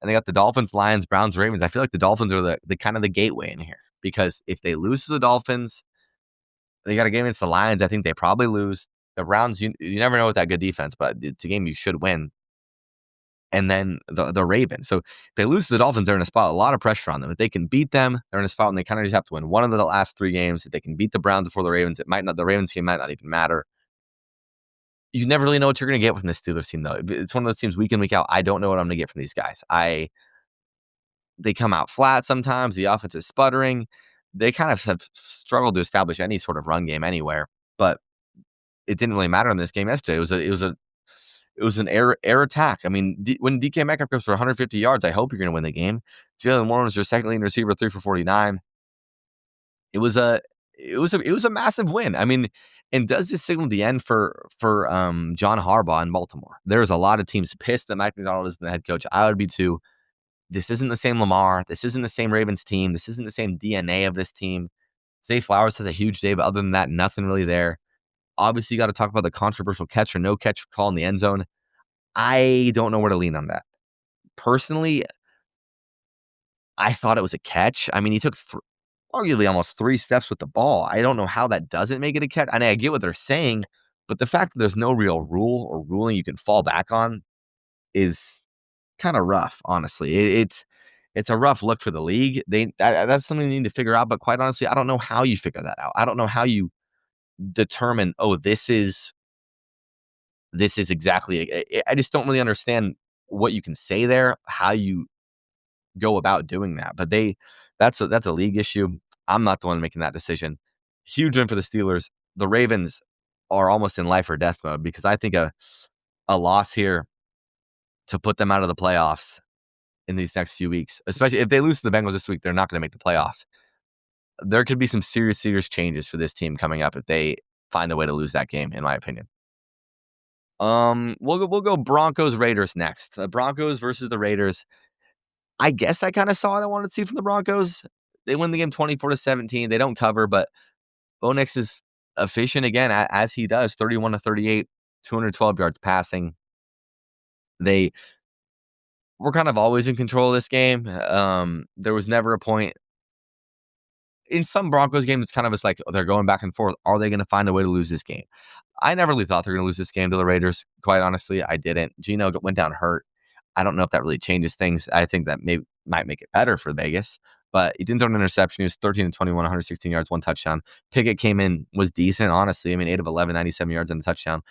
And they got the Dolphins, Lions, Browns, Ravens. I feel like the Dolphins are the kind of the gateway in here. Because if they lose to the Dolphins, they got a game against the Lions. I think they probably lose. The Browns, you never know with that good defense, but it's a game you should win. And then the Ravens. So if they lose to the Dolphins, they're in a spot, a lot of pressure on them. If they can beat them, they're in a spot and they kind of just have to win one of the last 3 games. If they can beat the Browns before the Ravens, the Ravens game might not even matter. You never really know what you're going to get from this Steelers team, though. It's one of those teams week in, week out. I don't know what I'm going to get from these guys. They come out flat sometimes. The offense is sputtering. They kind of have struggled to establish any sort of run game anywhere. But it didn't really matter in this game yesterday. It was an air attack. I mean, when DK Metcalf goes for 150 yards, I hope you're going to win the game. Jalen Warren was your second leading receiver, 3 for 49. It was a massive win. I mean, and does this signal the end for John Harbaugh in Baltimore? There's a lot of teams pissed that Mike Macdonald isn't the head coach. I would be too. This isn't the same Lamar. This isn't the same Ravens team. This isn't the same DNA of this team. Zay Flowers has a huge day, but other than that, nothing really there. Obviously, you got to talk about the controversial catch or no catch call in the end zone. I don't know where to lean on that. Personally, I thought it was a catch. I mean, he took arguably almost 3 steps with the ball. I don't know how that doesn't make it a catch. And I get what they're saying, but the fact that there's no real rule or ruling you can fall back on is kind of rough, honestly. It's a rough look for the league. That's something they need to figure out, but quite honestly, I don't know how you figure that out. I don't know how you determine, this is exactly. I just don't really understand what you can say there, how you go about doing that. But that's a league issue. I'm not the one making that decision. Huge win for the Steelers. The Ravens are almost in life or death mode because I think a loss here to put them out of the playoffs in these next few weeks, especially if they lose to the Bengals this week, they're not going to make the playoffs. There could be some serious changes for this team coming up if they find a way to lose that game, in my opinion. We'll go Broncos Raiders next. The Broncos versus the Raiders. I guess I kind of saw what I wanted to see from the Broncos. They win the game 24-17. They don't cover, but Bo Nix is efficient again, as he does. 31-38, 212 yards passing. They were kind of always in control of this game. There was never a point in some Broncos games, it's kind of like they're going back and forth. Are they going to find a way to lose this game? I never really thought they were going to lose this game to the Raiders. Quite honestly, I didn't. Geno went down hurt. I don't know if that really changes things. I think that might make it better for Vegas, but he didn't throw an interception. He was 13 to 21, 116 yards, 1 touchdown. Pickett came in, was decent, honestly. I mean, 8 of 11, 97 yards and a touchdown.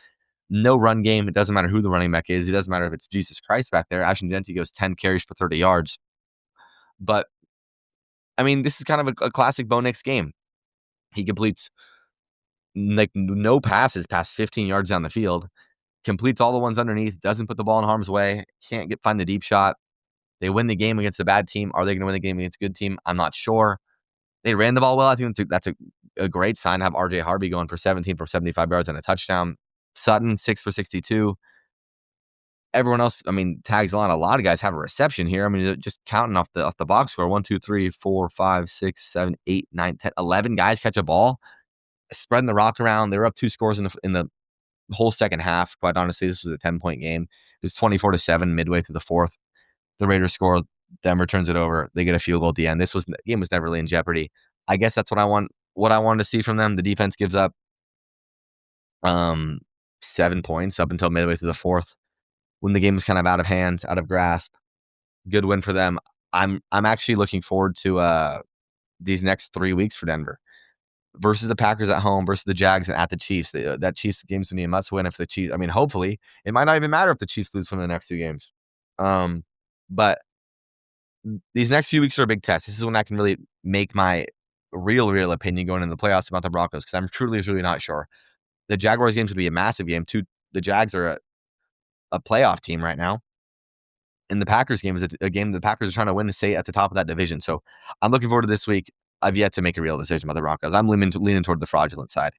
No run game. It doesn't matter who the running back is. It doesn't matter if it's Jesus Christ back there. Ashton Dente goes 10 carries for 30 yards. But, I mean, this is kind of a classic Bo Nix game. He completes like no passes past 15 yards down the field, completes all the ones underneath, doesn't put the ball in harm's way, can't find the deep shot. They win the game against a bad team. Are they going to win the game against a good team? I'm not sure. They ran the ball well. I think that's a great sign to have RJ Harvey going for 17 for 75 yards and a touchdown. Sutton, 6 for 62. Everyone else, I mean, tags on. A lot of guys have a reception here. I mean, just counting off the box score, 1, 2, 3, 4, 5, 6, 7, 8, 9, 10, 11 guys catch a ball, spreading the rock around. They were up 2 scores in the whole second half. Quite honestly, this was a 10-point game. It was 24-7 midway through the fourth. The Raiders score. Denver turns it over. They get a field goal at the end. The game was never really in jeopardy. I guess that's what I wanted to see from them. The defense gives up 7 points up until midway through the fourth, when the game was kind of out of hand, out of grasp. Good win for them. I'm actually looking forward to these next 3 weeks for Denver versus the Packers at home, versus the Jags and at the Chiefs. That Chiefs game's going to be a must win if the Chiefs. I mean, hopefully it might not even matter if the Chiefs lose from the next 2 games. But these next few weeks are a big test. This is when I can really make my real opinion going into the playoffs about the Broncos, because I'm truly not sure. The Jaguars game's going to be a massive game. The Jags are a playoff team right now. And the Packers game is a game the Packers are trying to win to stay at the top of that division. So I'm looking forward to this week. I've yet to make a real decision about the Broncos. I'm leaning toward the fraudulent side.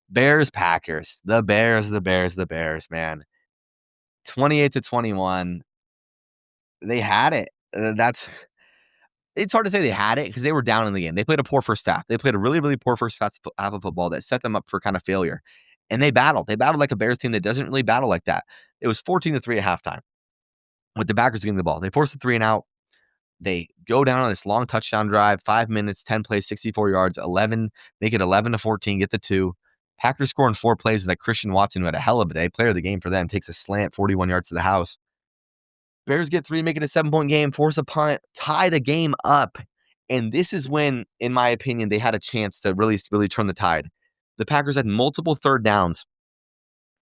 Bears, Packers. The Bears, man. 28-21. They had it. It's hard to say they had it because they were down in the game. They played a poor first half. They played a really poor first half of football that set them up for kind of failure. And they battled. They battled like a Bears team that doesn't really battle like that. It was 14-3 at halftime with the Packers getting the ball. They forced the 3 and out. They go down on this long touchdown drive, 5 minutes, 10 plays, 64 yards, 11, make it 11-14, get the 2. Packers scoring 4 plays like Christian Watson, who had a hell of a day, player of the game for them, takes a slant 41 yards to the house. Bears get 3, make it a 7-point game, force a punt, tie the game up. And this is when, in my opinion, they had a chance to really turn the tide. The Packers had multiple third downs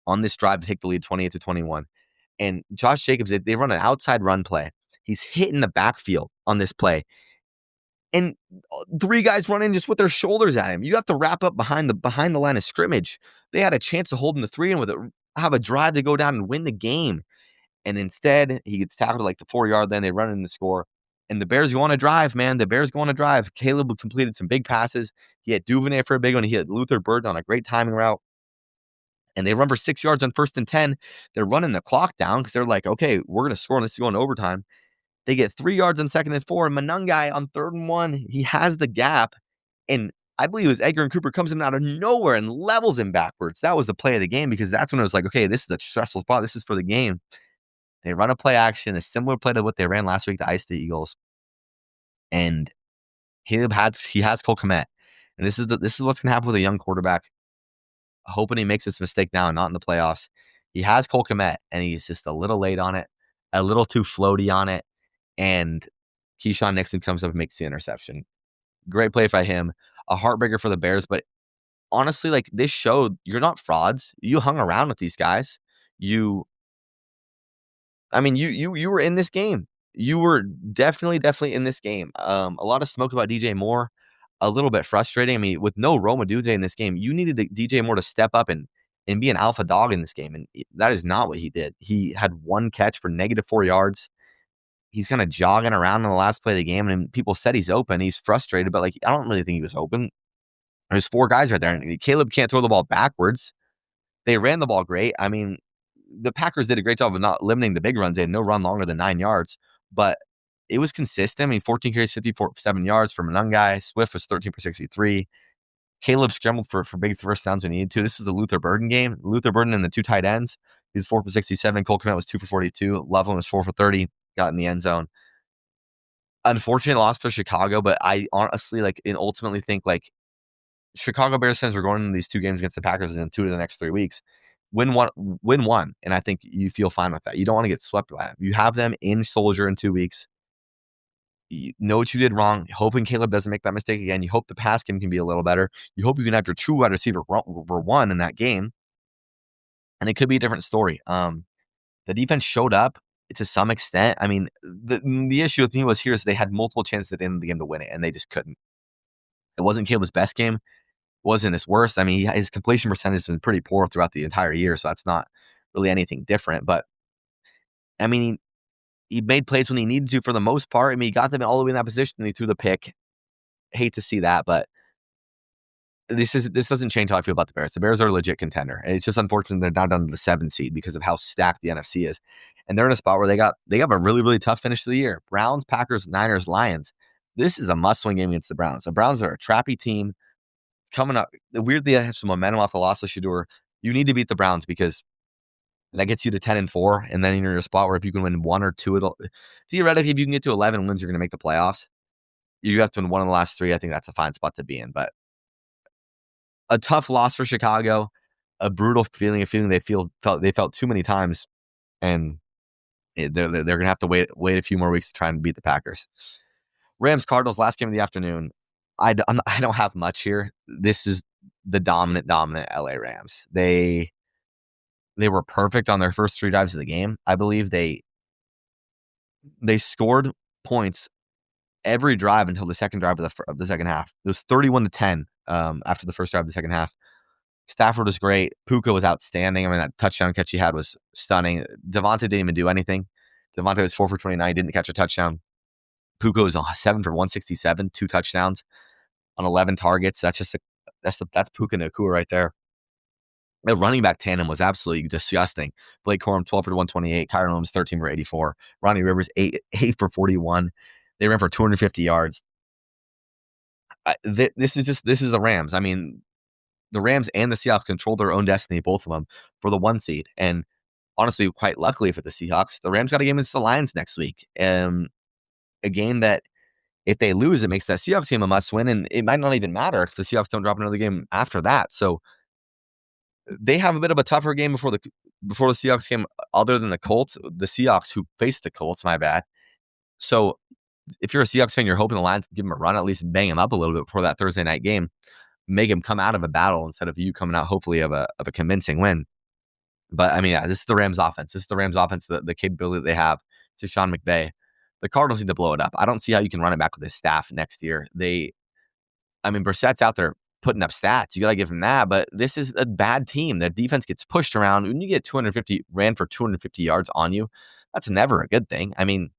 on this drive to take the lead 28-21. And Josh Jacobs, they run an outside run play. He's hitting the backfield on this play. And 3 guys run in just with their shoulders at him. You have to wrap up behind the line of scrimmage. They had a chance to hold him to 3 and have a drive to go down and win the game. And instead, he gets tackled like the 4-yard line. They run in the score. And the Bears go on a drive, man. The Bears go on a drive. Caleb completed some big passes. He had Duvernay for a big one. He had Luther Burden on a great timing route. And they run for 6 yards on 1st and 10. They're running the clock down because they're like, okay, we're going to score on this to go in overtime. They get 3 yards on 2nd and 4. And Monangai on 3rd and 1, he has the gap. And I believe it was Edgar and Cooper comes in out of nowhere and levels him backwards. That was the play of the game, because that's when it was like, okay, this is a stressful spot. This is for the game. They run a play action, a similar play to what they ran last week to ice the Eagles. And he has Cole Kmet. And this is what's going to happen with a young quarterback. Hoping he makes this mistake now and not in the playoffs. He has Cole Kmet, and he's just a little late on it, a little too floaty on it. And Keyshawn Nixon comes up and makes the interception. Great play by him. A heartbreaker for the Bears. But honestly, like, this showed you're not frauds. You hung around with these guys. You were in this game. You were definitely in this game. A lot of smoke about DJ Moore. A little bit frustrating. I mean, with no Roma Duje in this game, you needed DJ Moore to step up and be an alpha dog in this game. And that is not what he did. He had 1 catch for -4 yards. He's kind of jogging around in the last play of the game. And people said he's open. He's frustrated, but I don't really think he was open. There's 4 guys right there. And Caleb can't throw the ball backwards. They ran the ball great. I mean, the Packers did a great job of not limiting the big runs. They had no run longer than 9 yards, but it was consistent. I mean, 14 carries, 7 yards from Monangai. Swift was 13 for 63. Caleb scrambled for big first downs when he needed to. This was a Luther Burden game. Luther Burden and the 2 tight ends. He was 4 for 67. Cole Kmet was 2 for 42. Loveland was 4 for 30. Got in the end zone. Unfortunate loss for Chicago, but I honestly ultimately think Chicago Bears fans were going into these 2 games against the Packers in 2 of the next 3 weeks. Win one, and I think you feel fine with that. You don't want to get swept by them. You have them in Soldier in 2 weeks. You know what you did wrong. Hoping Caleb doesn't make that mistake again. You hope the pass game can be a little better. You hope you can have your true wide receiver for one in that game, and it could be a different story. The defense showed up to some extent. I mean, the issue with me was here is they had multiple chances at the end of the game to win it, and they just couldn't. It wasn't Caleb's best game. It wasn't his worst. I mean, his completion percentage has been pretty poor throughout the entire year, so that's not really anything different. But, I mean, he made plays when he needed to for the most part. I mean, he got them all the way in that position, and he threw the pick. Hate to see that, but this doesn't change how I feel about the Bears. The Bears are a legit contender. And it's just unfortunate they're now down to the 7th seed because of how stacked the NFC is. And they're in a spot where they got a really, really tough finish to the year. Browns, Packers, Niners, Lions. This is a must-win game against the Browns. The Browns are a trappy team coming up. Weirdly, they have some momentum off the loss of Shedeur. You need to beat the Browns because that gets you to 10-4, and then you're in a spot where if you can win 1 or 2 theoretically, if you can get to 11 wins, you're going to make the playoffs. You have to win 1 of the last 3. I think that's a fine spot to be in, but a tough loss for Chicago, a brutal feeling, they felt too many times, and they're going to have to wait a few more weeks to try and beat the Packers. Rams Cardinals, last game of the afternoon. I don't have much here. This is the dominant LA Rams. They were perfect on their first 3 drives of the game. I believe they scored points every drive until the second drive of the second half. It was 31-10 after the first drive of the second half. Stafford was great. Puka was outstanding. I mean, that touchdown catch he had was stunning. Devontae didn't even do anything. Devontae was 4 for 29, didn't catch a touchdown. Puka was 7 for 167, 2 touchdowns on 11 targets. That's Puka Nacua right there. The running back tandem was absolutely disgusting. Blake Corum, 12 for 128. Kyron Williams, 13 for 84. Ronnie Rivers, 8 for 41. They ran for 250 yards. This is the Rams. I mean, the Rams and the Seahawks control their own destiny, both of them, for the 1 seed. And honestly, quite luckily for the Seahawks, the Rams got a game against the Lions next week. A game that if they lose, it makes that Seahawks game a must win, and it might not even matter if the Seahawks don't drop another game after that. So they have a bit of a tougher game before the Seahawks game, other than the Colts. The Seahawks who faced the Colts, my bad. So if you're a Seahawks fan, you're hoping the Lions give them a run, at least bang them up a little bit before that Thursday night game, make them come out of a battle instead of you coming out hopefully of a convincing win. But I mean, yeah, this is the Rams offense. This is the Rams offense, the capability that they have to Sean McVay. The Cardinals need to blow it up. I don't see how you can run it back with this staff next year. Brissett's out there putting up stats. You got to give him that. But this is a bad team. Their defense gets pushed around. When you get 250 ran for 250 yards on you, that's never a good thing. I mean,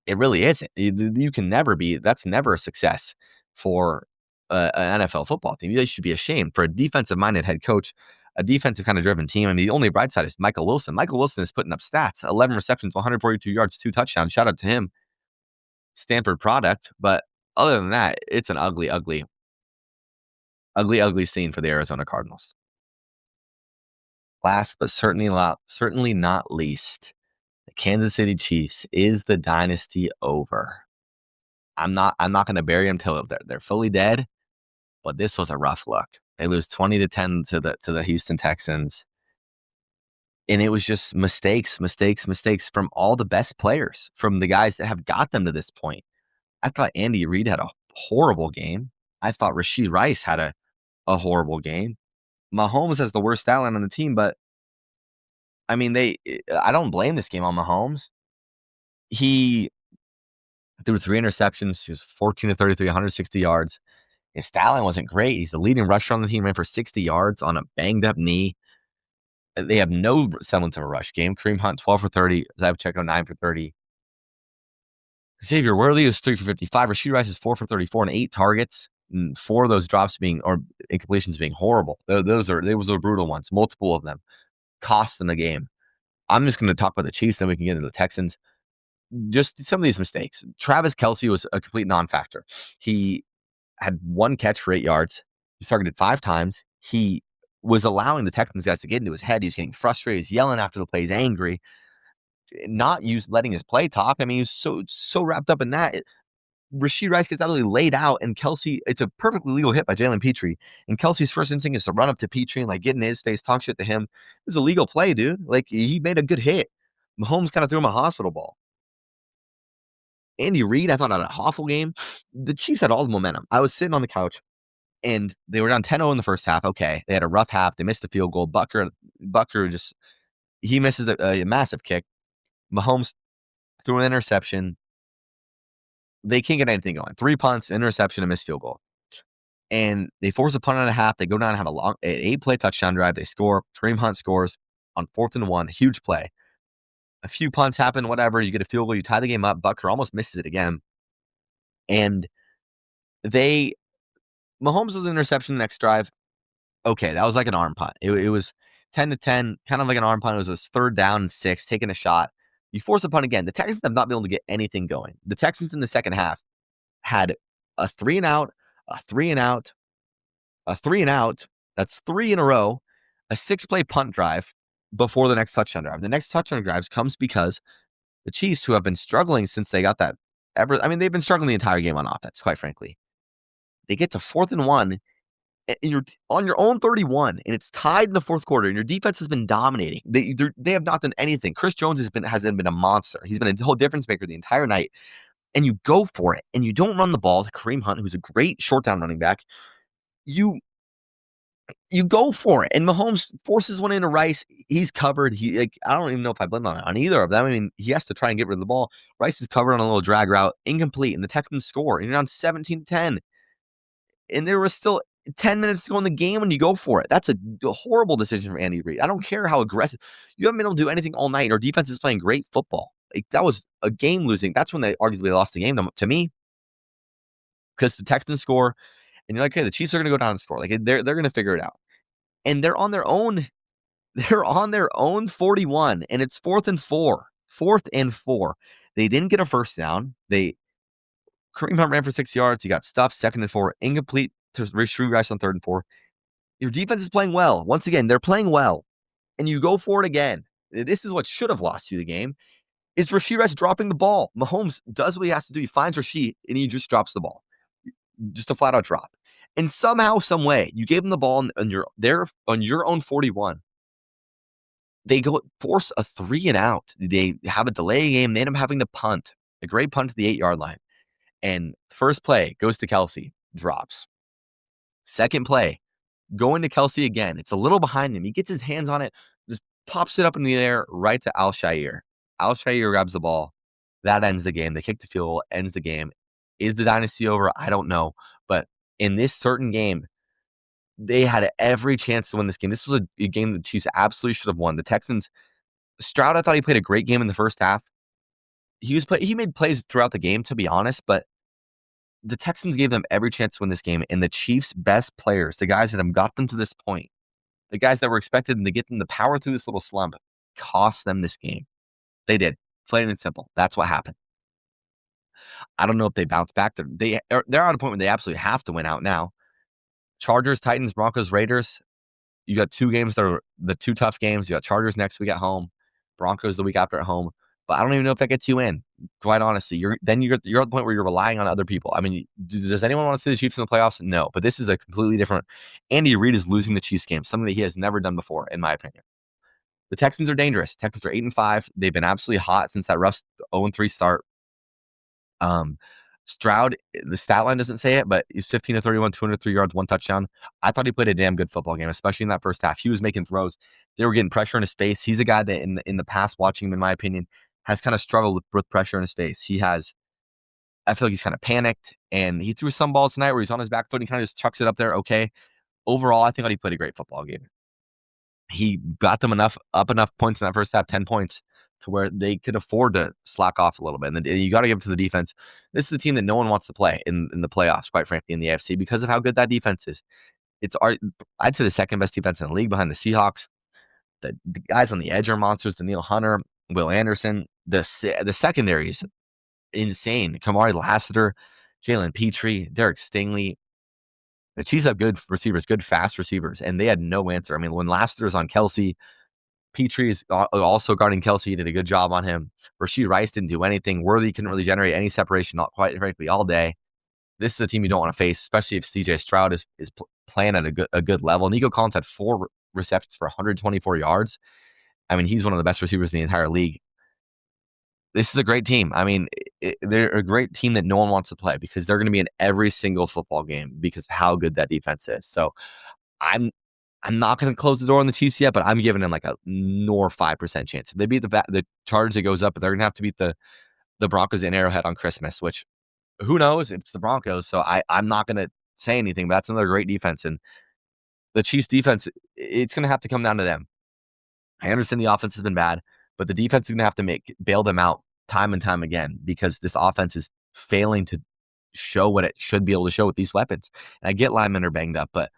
it really isn't. You can never be. That's never a success for an NFL football team. You should be ashamed for a defensive-minded head coach, a defensive kind of driven team. I mean, the only bright side is Michael Wilson. Michael Wilson is putting up stats: 11 receptions, 142 yards, 2 touchdowns. Shout out to him. Stanford product. But other than that, it's an ugly scene for the Arizona Cardinals. Last but certainly not least, the Kansas City Chiefs. Is the dynasty over? I'm not going to bury them till they're fully dead, but this was a rough look. They lose 20-10 to the Houston Texans, and it was just mistakes from all the best players, from the guys that have got them to this point. I thought Andy Reid had a horrible game. I thought Rashee Rice had a horrible game. Mahomes has the worst stat line on the team, but I mean, I don't blame this game on Mahomes. He threw 3 interceptions. He was 14 to 33, 160 yards. His stat line wasn't great. He's the leading rusher on the team, ran for 60 yards on a banged-up knee. They have no semblance of a rush game. Kareem Hunt, 12 for 30. Isaiah Pacheco, 9 for 30. Xavier Worthy was 3 for 55. Rashee Rice is 4 for 34 and 8 targets. And 4 of those drops or incompletions being horrible. Those are brutal ones. Multiple of them cost them the game. I'm just going to talk about the Chiefs, then we can get into the Texans. Just some of these mistakes. Travis Kelce was a complete non-factor. He had 1 catch for 8 yards. He was targeted 5 times. He was allowing the Texans guys to get into his head. He's getting frustrated. He's yelling after the play. He's angry. not letting his play talk. I mean, he's so wrapped up in that. Rashee Rice gets absolutely laid out, and Kelsey, it's a perfectly legal hit by Jalen Petrie. And Kelsey's first instinct is to run up to Petrie and like get in his face, talk shit to him. It was a legal play, dude. Like he made a good hit. Mahomes kind of threw him a hospital ball. Andy Reid, I thought, had an awful game. The Chiefs had all the momentum. I was sitting on the couch, and they were down 10-0 in the first half. Okay, they had a rough half. They missed a field goal. Bucker just he misses a massive kick. Mahomes threw an interception. They can't get anything going. 3 punts, interception, a missed field goal. And they force a punt and a half. They go down and have an 8-play touchdown drive. They score. Kareem Hunt scores on 4th and 1. Huge play. A few punts happen, whatever. You get a field goal. You tie the game up. Bucker almost misses it again. And Mahomes was an interception the next drive. Okay, that was like an arm punt. It was 10-10, kind of like an arm punt. It was a 3rd down and 6, taking a shot. You force a punt again. The Texans have not been able to get anything going. The Texans in the second half had a 3 and out, a 3 and out, a 3 and out. That's 3 in a row, a 6-play punt drive before the next touchdown drive. The next touchdown drive comes because the Chiefs, who have been struggling since they got that they've been struggling the entire game on offense, quite frankly. They get to 4th and 1, and you're on your own 31, and it's tied in the 4th quarter, and your defense has been dominating. They have not done anything. Chris Jones hasn't been a monster. He's been a whole difference maker the entire night, and you go for it, and you don't run the ball to Kareem Hunt, who's a great short down running back. You go for it, and Mahomes forces one into Rice. He's covered. I don't even know if I blame on either of them. I mean, he has to try and get rid of the ball. Rice is covered on a little drag route, incomplete, and the Texans score, and you're on 17-10. And there was still 10 minutes to go in the game when you go for it. That's a horrible decision for Andy Reid. I don't care how aggressive. You haven't been able to do anything all night. Our defense is playing great football. Like, that was a game losing. That's when they arguably lost the game to me, because the Texans score, and you're like, okay, the Chiefs are going to go down and score. Like, they're going to figure it out. And they're on their own. They're on their own 41, and it's 4th and 4. 4th and 4. They didn't get a first down. Kareem Hunt ran for 6 yards. He got stuffed. 2nd and 4. Incomplete to Rashee Rice on 3rd and 4. Your defense is playing well. Once again, they're playing well. And you go for it again. This is what should have lost you the game. It's Rashee Rice dropping the ball. Mahomes does what he has to do. He finds Rashee, and he just drops the ball. Just a flat-out drop. And somehow, some way, you gave him the ball on your own 41. They go force a 3 and out. They have a delay game. They end up having to punt. A great punt to the 8-yard line. And first play goes to Kelsey. Drops. Second play, going to Kelsey again. It's a little behind him. He gets his hands on it, just pops it up in the air right to Al-Shaair. Al-Shaair grabs the ball. That ends the game. They kick the field goal, ends the game. Is the dynasty over? I don't know. But in this certain game, they had every chance to win this game. This was a game the Chiefs absolutely should have won. The Texans, Stroud, I thought he played a great game in the first half. He made plays throughout the game, to be honest, but the Texans gave them every chance to win this game, and the Chiefs' best players, the guys that have got them to this point, the guys that were expected to get them to power through this little slump, cost them this game. They did. Plain and simple. That's what happened. I don't know if they bounce back. They're at a point where they absolutely have to win out now. Chargers, Titans, Broncos, Raiders. You got 2 games that are the 2 tough games. You got Chargers next week at home, Broncos the week after at home. But I don't even know if that gets you in. Quite honestly, you're at the point where you're relying on other people. I mean, does anyone want to see the Chiefs in the playoffs? No. But this is a completely different. Andy Reid is losing the Chiefs game, something that he has never done before, in my opinion. The Texans are dangerous. Texans are 8-5. They've been absolutely hot since that rough 0-3 start. Stroud, the stat line doesn't say it, but he's 15-31, 203 yards, 1 touchdown. I thought he played a damn good football game, especially in that first half. He was making throws. They were getting pressure in his face. He's a guy that in the past, watching him, in my opinion, has kind of struggled with pressure in his face. I feel like he's kind of panicked, and he threw some balls tonight where he's on his back foot and kind of just chucks it up there. Okay. Overall, I think he played a great football game. He got them enough points in that first half, 10 points, to where they could afford to slack off a little bit. And you got to give it to the defense. This is a team that no one wants to play in the playoffs, quite frankly, in the AFC, because of how good that defense is. I'd say the second best defense in the league behind the Seahawks. The guys on the edge are monsters. Daniil Hunter, Will Anderson. The secondary is insane. Kamari Lassiter, Jalen Petrie, Derek Stingley. The Chiefs have good receivers, good fast receivers, and they had no answer. I mean, when Lassiter's on Kelsey, Petrie is also guarding Kelsey. He did a good job on him. Rashid Rice didn't do anything. Worthy couldn't really generate any separation, not quite frankly, all day. This is a team you don't want to face, especially if CJ Stroud is playing at a good level. Nico Collins had 4 receptions for 124 yards. I mean, he's one of the best receivers in the entire league. This is a great team. I mean, they're a great team that no one wants to play because they're going to be in every single football game because of how good that defense is. So I'm not going to close the door on the Chiefs yet, but I'm giving them like a 5% chance. If they beat the Chargers, it goes up, but they're going to have to beat the Broncos in Arrowhead on Christmas, which who knows? It's the Broncos, so I'm not going to say anything, but that's another great defense. And the Chiefs defense, it's going to have to come down to them. I understand the offense has been bad, but the defense is going to have to bail them out time and time again because this offense is failing to show what it should be able to show with these weapons. And I get linemen are banged up, but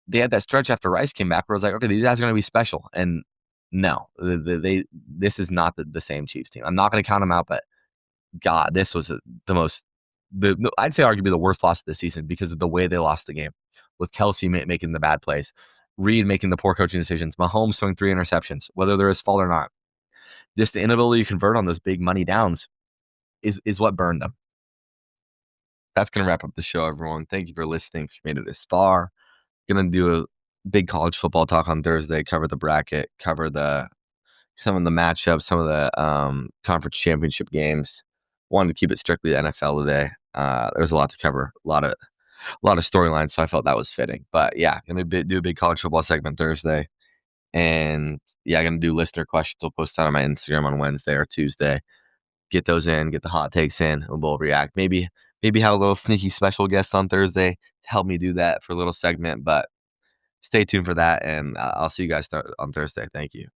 they had that stretch after Rice came back where I was like, okay, these guys are going to be special. And no, this is not the same Chiefs team. I'm not going to count them out, but God, this was I'd say arguably the worst loss of the season because of the way they lost the game with Kelsey making the bad plays, Reed making the poor coaching decisions, Mahomes throwing 3 interceptions, whether they're his fault or not. Just the inability to convert on those big money downs is what burned them. That's going to wrap up the show, everyone. Thank you for listening. If you made it this far, going to do a big college football talk on Thursday, cover the bracket, cover some of the matchups, some of the conference championship games. Wanted to keep it strictly NFL today. There's a lot to cover, a lot of storylines, so I felt that was fitting. But yeah, gonna do a big college football segment Thursday, and yeah, gonna do listener questions. I'll post that on my Instagram on Wednesday or Tuesday. Get those in, get the hot takes in, and we'll react. Maybe have a little sneaky special guest on Thursday to help me do that for a little segment. But stay tuned for that, and I'll see you guys on Thursday. Thank you.